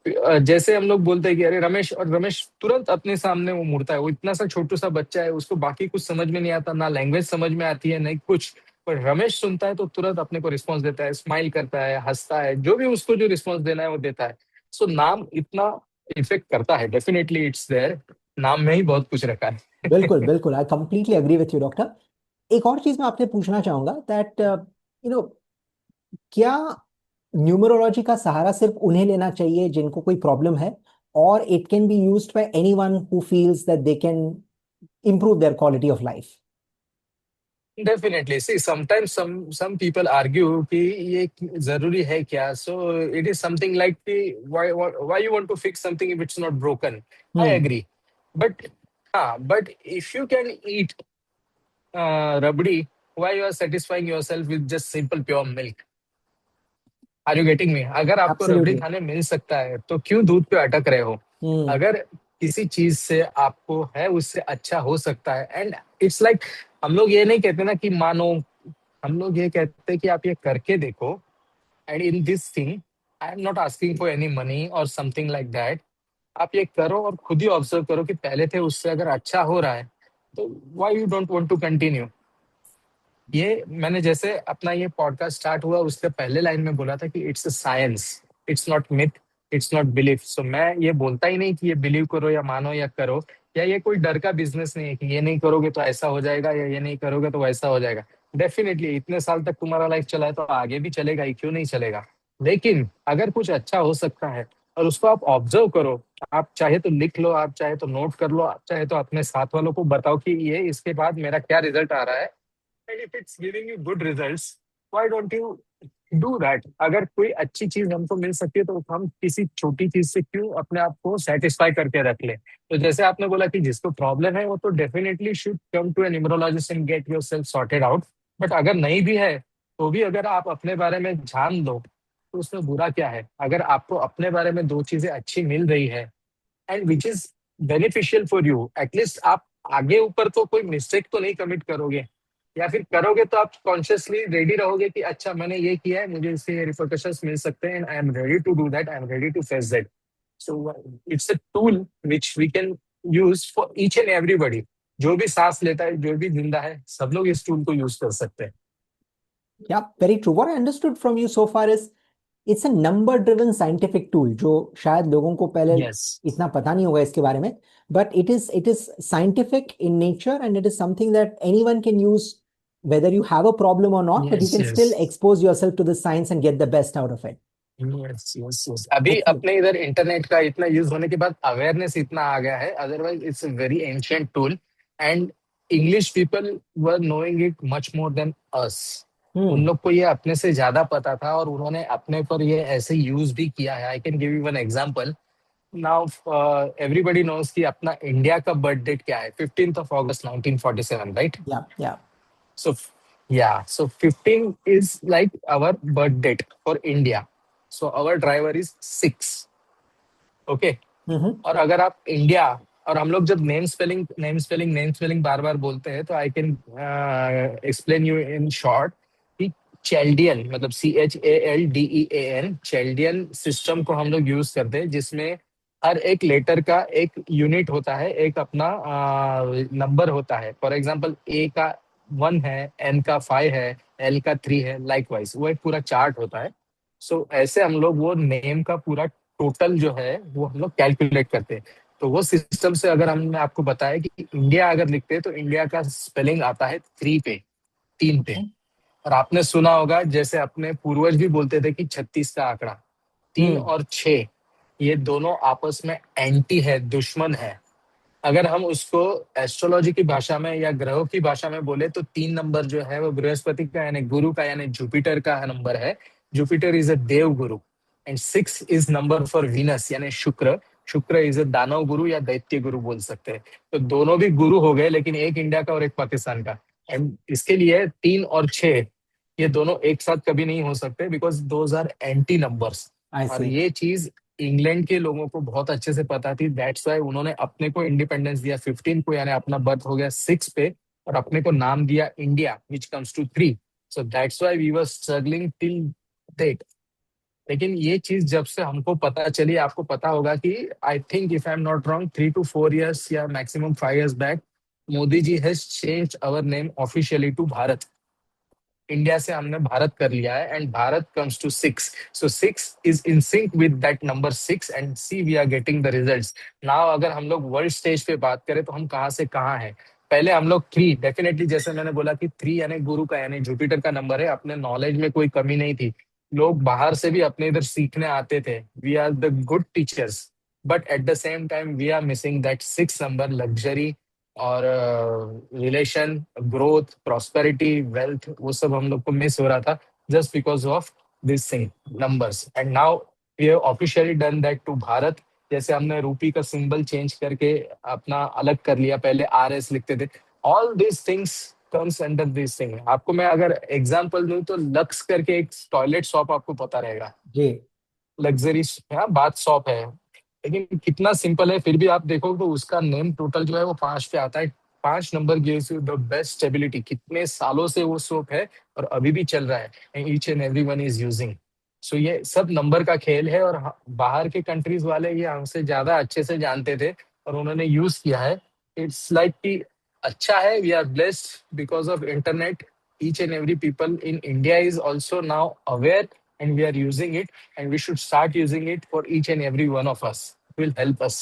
जैसे हम लोग बोलते हैं कि अरे रमेश, और रमेश तुरंत अपने सामने वो मुड़ता है। वो इतना सा छोटू सा बच्चा है, उसको बाकी कुछ समझ में नहीं आता, ना लैंग्वेज समझ में आती है, नहीं कुछ। पर रमेश सुनता है तो तुरंत अपने को रिस्पॉन्स देता है, स्माइल करता है, हंसता है, जो भी उसको जो रिस्पॉन्स देना है वो देता है। सो नाम इतना इफेक्ट करता है, डेफिनेटली इट्स देयर। नाम में ही बहुत कुछ रखा है। बिल्कुल बिल्कुल, I completely agree with you doctor. एक और चीज मैं आपसे पूछना चाहूंगा दैट क्या न्यूमरोलॉजी का सहारा सिर्फ उन्हें लेना चाहिए जिनको कोई प्रॉब्लम है, और it can be used by anyone who feels that they can improve their quality of life? Definitely see sometimes some people argue कि ये जरूरी है क्या। So it is something like कि why you want to fix something if it's not broken. I Hmm. Agree, but हाँ, but if you can eat rabri, why you are satisfying yourself with just simple pure milk. Are you getting मी? अगर आपको रबड़ी Absolutely. खाने मिल सकता है तो क्यों दूध पे अटक रहे हो? Hmm. अगर किसी चीज से आपको है उससे अच्छा हो सकता है, एंड इट्स लाइक हम लोग ये नहीं कहते ना कि मानो, हम लोग ये कहते हैं कि आप ये करके देखो। And in this thing I am not asking for any money और समथिंग लाइक दैट। आप ये करो और खुद ही ऑब्जर्व करो कि पहले थे उससे अगर अच्छा हो रहा है तो why you don't want to continue. ये मैंने जैसे अपना ये पॉडकास्ट स्टार्ट हुआ उसके पहले लाइन में बोला था कि it's a science, it's not myth, it's not belief. So मैं ये बोलता ही नहीं कि ये बिलीव करो या मानो या करो, या ये कोई डर का बिजनेस नहीं है कि ये नहीं करोगे तो ऐसा हो जाएगा या ये नहीं करोगे तो वैसा हो जाएगा। डेफिनेटली इतने साल तक तुम्हारा लाइफ चला है तो आगे भी चलेगा ही, क्यों नहीं चलेगा। लेकिन अगर कुछ अच्छा हो सकता है और उसको आप ऑब्जर्व करो, आप चाहे तो लिख लो, आप चाहे तो नोट कर लो, आप चाहे तो अपने साथ वालों को बताओ कि ये इसके बाद मेरा क्या रिजल्ट आ रहा है, and if it's giving you good results, why don't you do that? अगर कोई अच्छी चीज हमको मिल सकती है तो हम किसी छोटी चीज से क्यों अपने आप को सेटिस्फाई करके रख ले? तो जैसे आपने बोला कि जिसको प्रॉब्लम है वो तो definitely should come to an numerologist and get yourself sorted out. But अगर नहीं भी है तो भी अगर आप अपने बारे में जान लो तो उसमें बुरा क्या है? अगर आपको अपने बारे में दो चीजें अच्छी मिल रही है and which is beneficial for you, at least आप आगे ऊपर तो कोई मिस्टेक तो नहीं कमिट करोगे, या फिर करोगे तो आप कॉन्शियसली रेडी रहोगे कि अच्छा मैंने ये किया है, मुझे इसके रिpercussions मिल सकते हैं, and I am ready to do that, I am ready to face that. So it's a tool which we can use for each and everybody. जो भी सांस लेता है, जो भी जिंदा है, सब लोग इस टूल को यूज कर सकते हैं। Yeah, very true. What I understood from you so far is it's a number driven scientific tool जो शायद लोगों को पहले यस, इतना पता नहीं होगा इसके बारे में, but it is scientific in nature and it is something that anyone can use whether you have a problem or not, but you yes, can yes, still expose yourself to the science and get the best out of it. Yes, yes, yes. अभी Excellent. अपने इधर इंटरनेट का इतना यूज होने के बाद अवेयरनेस इतना आ गया है, otherwise it's a very ancient tool, and English people were knowing it much more than us. उन Hmm. लोग को ये अपने से ज्यादा पता था और उन्होंने अपने पर ये ऐसे यूज भी किया है। I can give you one example. Now everybody knows कि अपना इंडिया का बर्थ डेट क्या है, 15th of August 1947, right? Yeah, yeah. So yeah, so 15 is like our birth date for India. So our driver is 6. Okay. Mm-hmm. और अगर आप इंडिया, और हम लोग जब नेम स्पेलिंग बार बार बोलते हैं, तो I can explain you in short कि चेल्डियन मतलब CHALDEAN, चेल्डियन सिस्टम को हम लोग यूज करते हैं, जिसमें हर एक लेटर का एक यूनिट होता है, एक अपना नंबर होता है। फॉर एग्जांपल ए का 1 है, एन का 5 है, एल का 3 है, लाइक वाइज वो एक पूरा चार्ट होता है। सो ऐसे हम लोग वो नेम का पूरा टोटल जो है वो हम लोग कैलकुलेट करते हैं। तो वो सिस्टम से अगर हमने आपको बताया कि इंडिया अगर लिखते हैं तो इंडिया का स्पेलिंग आता है 3 पे, 3 पे। और आपने सुना होगा, जैसे अपने पूर्वज भी बोलते थे कि 36 का आंकड़ा, 3 Hmm. और 6 ये दोनों आपस में एंटी है, दुश्मन है। अगर हम उसको एस्ट्रोलॉजी की भाषा में या ग्रहों की भाषा में बोले तो 3 नंबर जो है वो बृहस्पति का यानी गुरु का यानी जुपिटर का नंबर है। Jupiter is a Dev Guru. And 6 is number for Venus यानी शुक्र। शुक्र इज अ दानव गुरु या दैत्य गुरु बोल सकते हैं। तो दोनों भी गुरु हो गए, लेकिन एक इंडिया का और एक पाकिस्तान का। एंड इसके लिए 3 और 6 ये दोनों एक साथ कभी नहीं हो सकते, because those are anti numbers. I और see. ये चीज इंग्लैंड के लोगों को बहुत अच्छे से पता थी, दैट्स वाई उन्होंने अपने को इंडिपेंडेंस दिया 15 को, यानी अपना बर्थ हो गया 6 पे, और अपने को नाम दिया India which comes to 3। So that's why we were struggling till date. लेकिन ये चीज जब से हमको पता चली, आपको पता होगा कि I think if I am not wrong 3 to 4 years या maximum 5 years back, Modi ji has change our name officially to Bharat. India से हमने भारत कर लिया है, and Bharat comes to 6। So 6 is in sync with that number 6, and see we are getting the results now. अगर हम लोग वर्ल्ड स्टेज पे बात करें तो हम कहाँ से कहाँ हैं। पहले हम लोग 3 डेफिनेटली, जैसे मैंने बोला कि 3 यानी गुरु का यानी जुपिटर का नंबर है। अपने नॉलेज में कोई कमी नहीं थी, लोग बाहर से भी अपने इधर सीखने आते थे, we are the good teachers. But at the same time we are missing that 6 number, luxury और रिलेशन, ग्रोथ, प्रॉस्पेरिटी, वेल्थ, वो सब हम लोग को मिस हो रहा था just because of this thing numbers. And now we have officially done that to Bharat. जैसे हमने रूपी का सिंबल चेंज करके अपना अलग कर लिया, पहले RS लिखते थे। All this things comes under this thing. आपको मैं अगर एग्जांपल दूं तो लक्स करके एक टॉयलेट शॉप आपको पता रहेगा, जी। लग्जरी, हाँ, बाथ शॉप है। लेकिन कितना सिंपल है, फिर भी आप देखो तो उसका नेम टोटल जो है वो 5 पे आता है। 5 number gives you the best stability. कितने सालों से वो सोप है और अभी भी चल रहा है, and each and every one is using. So ये सब नंबर का खेल है, और बाहर के कंट्रीज वाले ये हमसे ज्यादा अच्छे से जानते थे और उन्होंने यूज किया है। इट्स लाइक कि अच्छा है, we are blessed because of internet. Each and every people in India is also now aware, and we are using it, and we should start using it for each and every one of us. It will help us.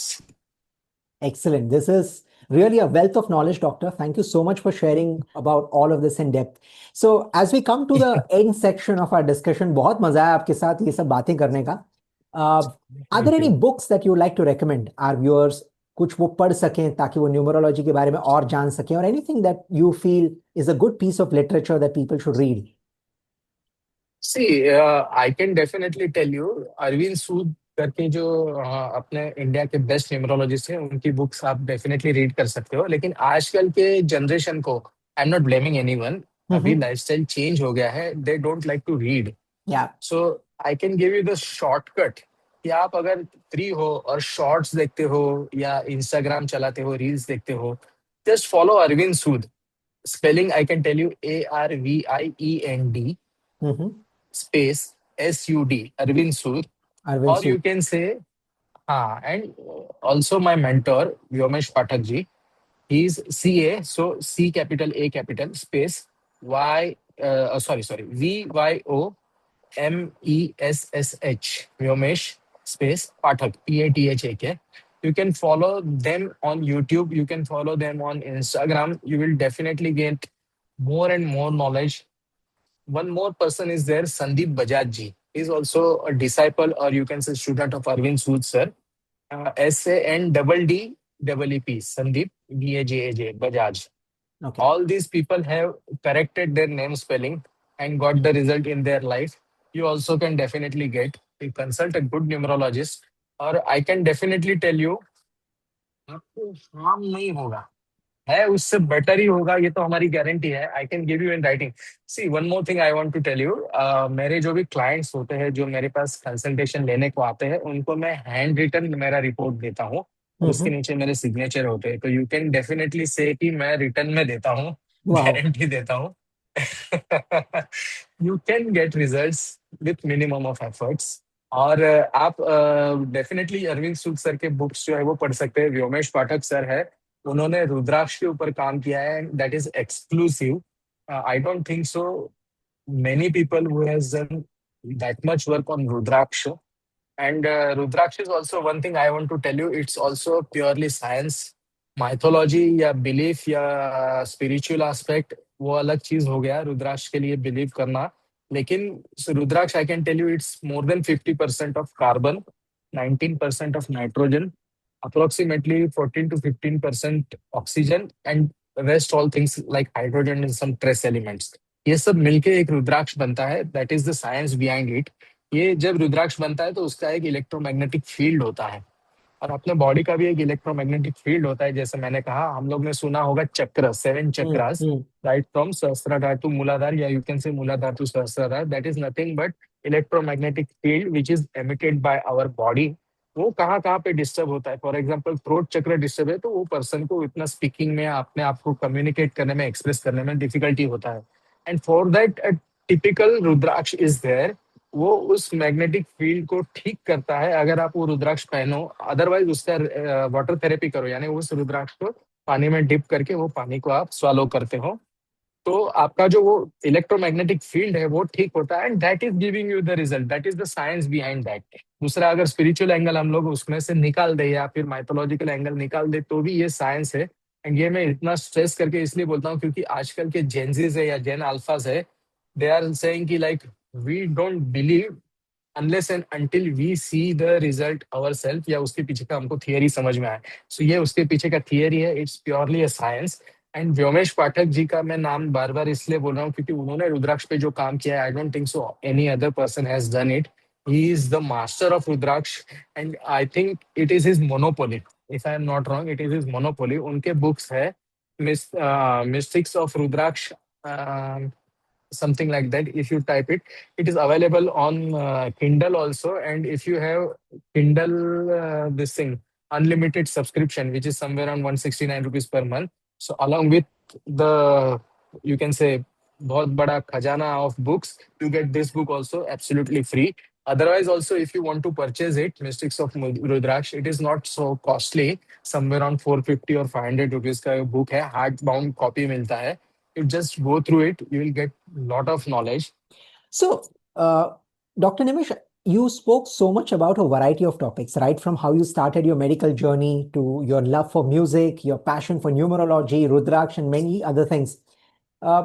Excellent. This is Really a wealth of knowledge, Doctor. Thank you so much for sharing about all of this in depth. So, as we come to the end section of our discussion, बहुत मजा आया आपके साथ ये सब बातें करने का. Are there Thank any you. books that you would like to recommend our viewers? कुछ वो पढ़ सकें ताकि वो न्यूमरोलॉजी के बारे में और जान सकें, or anything that you feel is a good piece of literature that people should read? See, I can definitely tell you, Arvind सूद करके जो अपने इंडिया के बेस्ट न्यूमरोलॉजिस्ट हैं, उनकी बुक्स आप डेफिनेटली रीड कर सकते हो। लेकिन आजकल के जनरेशन को, I am not blaming anyone, अभी Mm-hmm. लाइफस्टाइल चेंज हो गया है, they don't like to read. Yeah. So I can give you the shortcut कि आप अगर फ्री हो और शॉर्ट्स देखते हो या इंस्टाग्राम चलाते हो, रील्स देखते हो, just follow Arvind Sood. Spelling I can tell you, ARVIEND Mm-hmm. space SUD, Arvind Sood, Arvind or you Sood. can say, and also my mentor, Vyomesh Pathak ji, he's CA, so C capital A capital space sorry, VYOMESSH, Vyomesh space Pathak, PATHAK. You can follow them on YouTube, you can follow them on Instagram. You will definitely get more and more knowledge. One more person is there, Sandeep Bajaj ji. He's also a disciple, or you can say student of Arvind Sood sir. SANDDDEEP, Sandeep BAJAJ Bajaj. Okay. All these people have corrected their name spelling and got the result in their life. You also can definitely get. You consult a good numerologist, or I can definitely tell you, आपको harm नहीं होगा, है उससे बेटर ही होगा, ये तो हमारी गारंटी है। I can give you in writing. See, one more thing I want to tell you, मेरे जो भी क्लाइंट्स होते हैं, जो मेरे पास कंसल्टेशन लेने को आते हैं, उनको मैं हैंड रिटन मेरा रिपोर्ट देता हूँ, और उसके Mm-hmm. नीचे मेरे सिग्नेचर होते हैं। तो यू कैन डेफिनेटली से कि मैं रिटर्न में देता हूँ, Wow. गारंटी देता हूँ। You can get results with minimum of efforts. और आप डेफिनेटली अरविंद सूद सर के बुक्स जो है वो पढ़ सकते हैं। व्योमेश पाठक सर है, उन्होंने रुद्राक्ष के ऊपर काम किया है, that is exclusive. I don't think so many people who has done that much work on Rudraksh. And Rudraksh is also one thing I want to tell you. It's also purely science, mythology या belief या spiritual aspect, वो अलग चीज हो गया रुद्राक्ष के लिए बिलीव करना। लेकिन rudraksha, I can tell you, it's more than 50% of carbon, 19% of nitrogen, approximately 14 to 15% oxygen, and rest all things like hydrogen and some trace elements. ये सब मिलके एक रुद्राक्ष बनता है, that is the science behind it. ये जब रुद्राक्ष बनता है तो उसका एक इलेक्ट्रोमैग्नेटिक फील्ड होता है, और अपने बॉडी का भी एक इलेक्ट्रोमैग्नेटिक फील्ड होता है। जैसे मैंने कहा, हम लोग ने सुना होगा चक्र, 7 chakras, Mm-hmm. Right from Sahastradhar to Muladhara, या you can say Muladhara to Sahastradhar. That is nothing but electromagnetic field which is emitted by our body. वो कहाँ कहाँ पे डिस्टर्ब होता है, for example throat chakra disturb है तो वो पर्सन को इतना स्पीकिंग में, अपने आप को कम्युनिकेट करने में, एक्सप्रेस करने में डिफिकल्टी होता है। And for that typical Rudraksha is there. वो उस मैग्नेटिक फील्ड को ठीक करता है अगर आप वो रुद्राक्ष पहनो। अदरवाइज उसका वाटर थेरेपी करो, यानी उस रुद्राक्ष को पानी में डिप करके वो पानी को आप स्वालो करते हो, तो आपका जो वो इलेक्ट्रोमैग्नेटिक फील्ड है वो ठीक होता है, and that is giving you the result. That is the science behind that. दूसरा, अगर स्पिरिचुअल एंगल हम लोग उसमें से निकाल दे या फिर माइथोलॉजिकल एंगल निकाल दे तो भी ये साइंस है। एंड ये मैं इतना स्ट्रेस करके इसलिए बोलता हूँ क्योंकि आजकल के जेनजीज है या जेन अल्फाज है, दे आर सेइंग कि like we don't believe unless and until we see the result our self, या उसके पीछे का हमको थियरी समझ में आए। सो ये उसके पीछे का थियरी है, it's purely a science. And Vyomesh Pathak ji का मैं नाम बार बार इसलिए बोल रहा हूँ क्योंकि उन्होंने रुद्राक्ष पे जो काम किया है, I don't think so any other person has done it. He is the master of Rudraksha, and I think it is his monopoly. If I am not wrong, it is his monopoly. उनके बुक्स है mystics of Rudraksha, something like that. If you type it, it is available on Kindle also. And if you have Kindle, this thing, unlimited subscription, which is somewhere around 169 rupees per month, so along with the, you can say, बहुत बड़ा खजाना of books, you get this book also absolutely free. Otherwise also, if you want to purchase it, Mystics of Rudraksh, it is not so costly, somewhere around 450 or 500 rupees का book है, hard bound copy मिलता है। You just go through it, you will get lot of knowledge. So, Dr. Nimish, you spoke so much about a variety of topics, right? From how you started your medical journey to your love for music, your passion for numerology, Rudraksh, and many other things. Uh,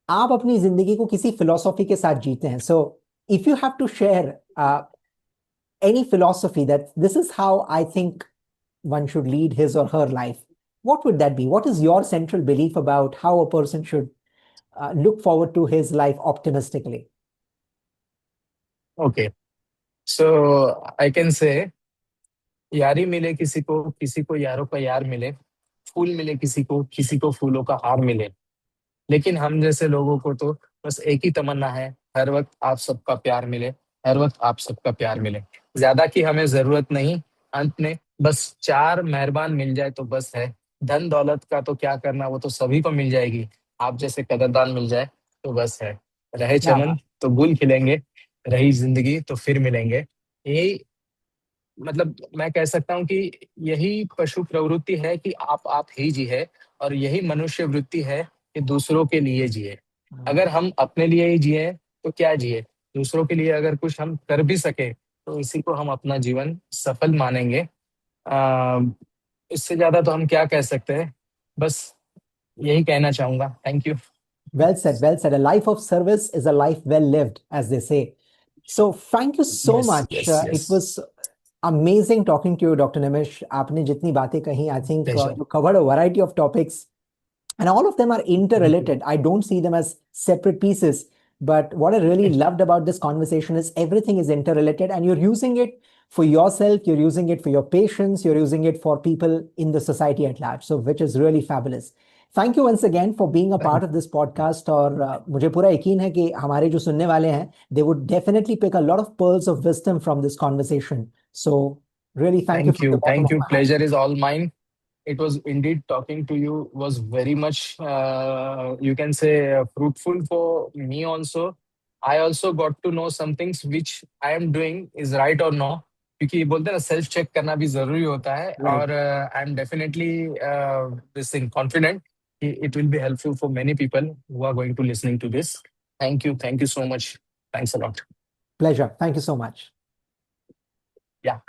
आप अपनी जिंदगी को किसी फिलोसॉफी के साथ जीते हैं. So if you have to share any philosophy that this is how I think one should lead his or her life, what would that be? What is your central belief about how a person should look forward to his life optimistically? Okay, so I can say, यारी मिले किसी को यारों का यार मिले, फूल मिले किसी को फूलों का हार मिले, लेकिन हम जैसे लोगों को तो बस एक ही तमन्ना है, हर वक्त आप सबका प्यार मिले, हर वक्त आप सबका प्यार मिले। ज्यादा की हमें जरूरत नहीं, अंत में बस चार मेहरबान मिल जाए तो बस है। धन दौलत का तो क्या करना, वो तो सभी को मिल जाएगी, आप जैसे कदरदान मिल जाए तो बस है। रहे क्या चमन बात. तो गुल खिलेंगे, रही जिंदगी तो फिर मिलेंगे। यही, मतलब मैं कह सकता हूँ कि यही पशु प्रवृत्ति है कि आप ही जी है, और यही मनुष्य वृत्ति है कि दूसरों के लिए जिए। अगर हम अपने लिए ही जिए तो क्या जिए, दूसरों के लिए अगर कुछ हम कर भी सके तो इसी को हम अपना जीवन सफल मानेंगे। आ, इससे ज्यादा तो हम क्या कह सकते हैं, बस यही कहना चाहूंगा। Thank you. Well said, well said. A life of service is a life well lived, as they say. So thank you so yes much. Yes yes. It was amazing talking to you, Dr. Nimish. आपने जितनी बातें कही, I think pleasure. you covered a variety of topics, and all of them are thank you. interrelated. I don't see them as separate pieces. But what I really loved about this conversation is everything is interrelated, and you're using it for yourself, you're using it for your patients, you're using it for people in the society at large. So, which is really fabulous. Thank you once again for being a part of this podcast. और मुझे पूरा यकीन है कि हमारे जो सुनने वाले हैं, they would definitely pick a lot of pearls of wisdom from this conversation. So really thank you from the bottom thank of you, my heart. Pleasure is all mine. It was indeed talking to you was very much, you can say, fruitful for me also. I also got to know some things which I am doing is right or no, क्योंकि बोलते हैं ना, सेल्फ चेक करना भी जरूरी होता है। राइट. और I am definitely this thing confident कि it will be helpful for many people who are going to listening to this. Thank you so much, thanks a lot. Pleasure. Thank you so much. Yeah.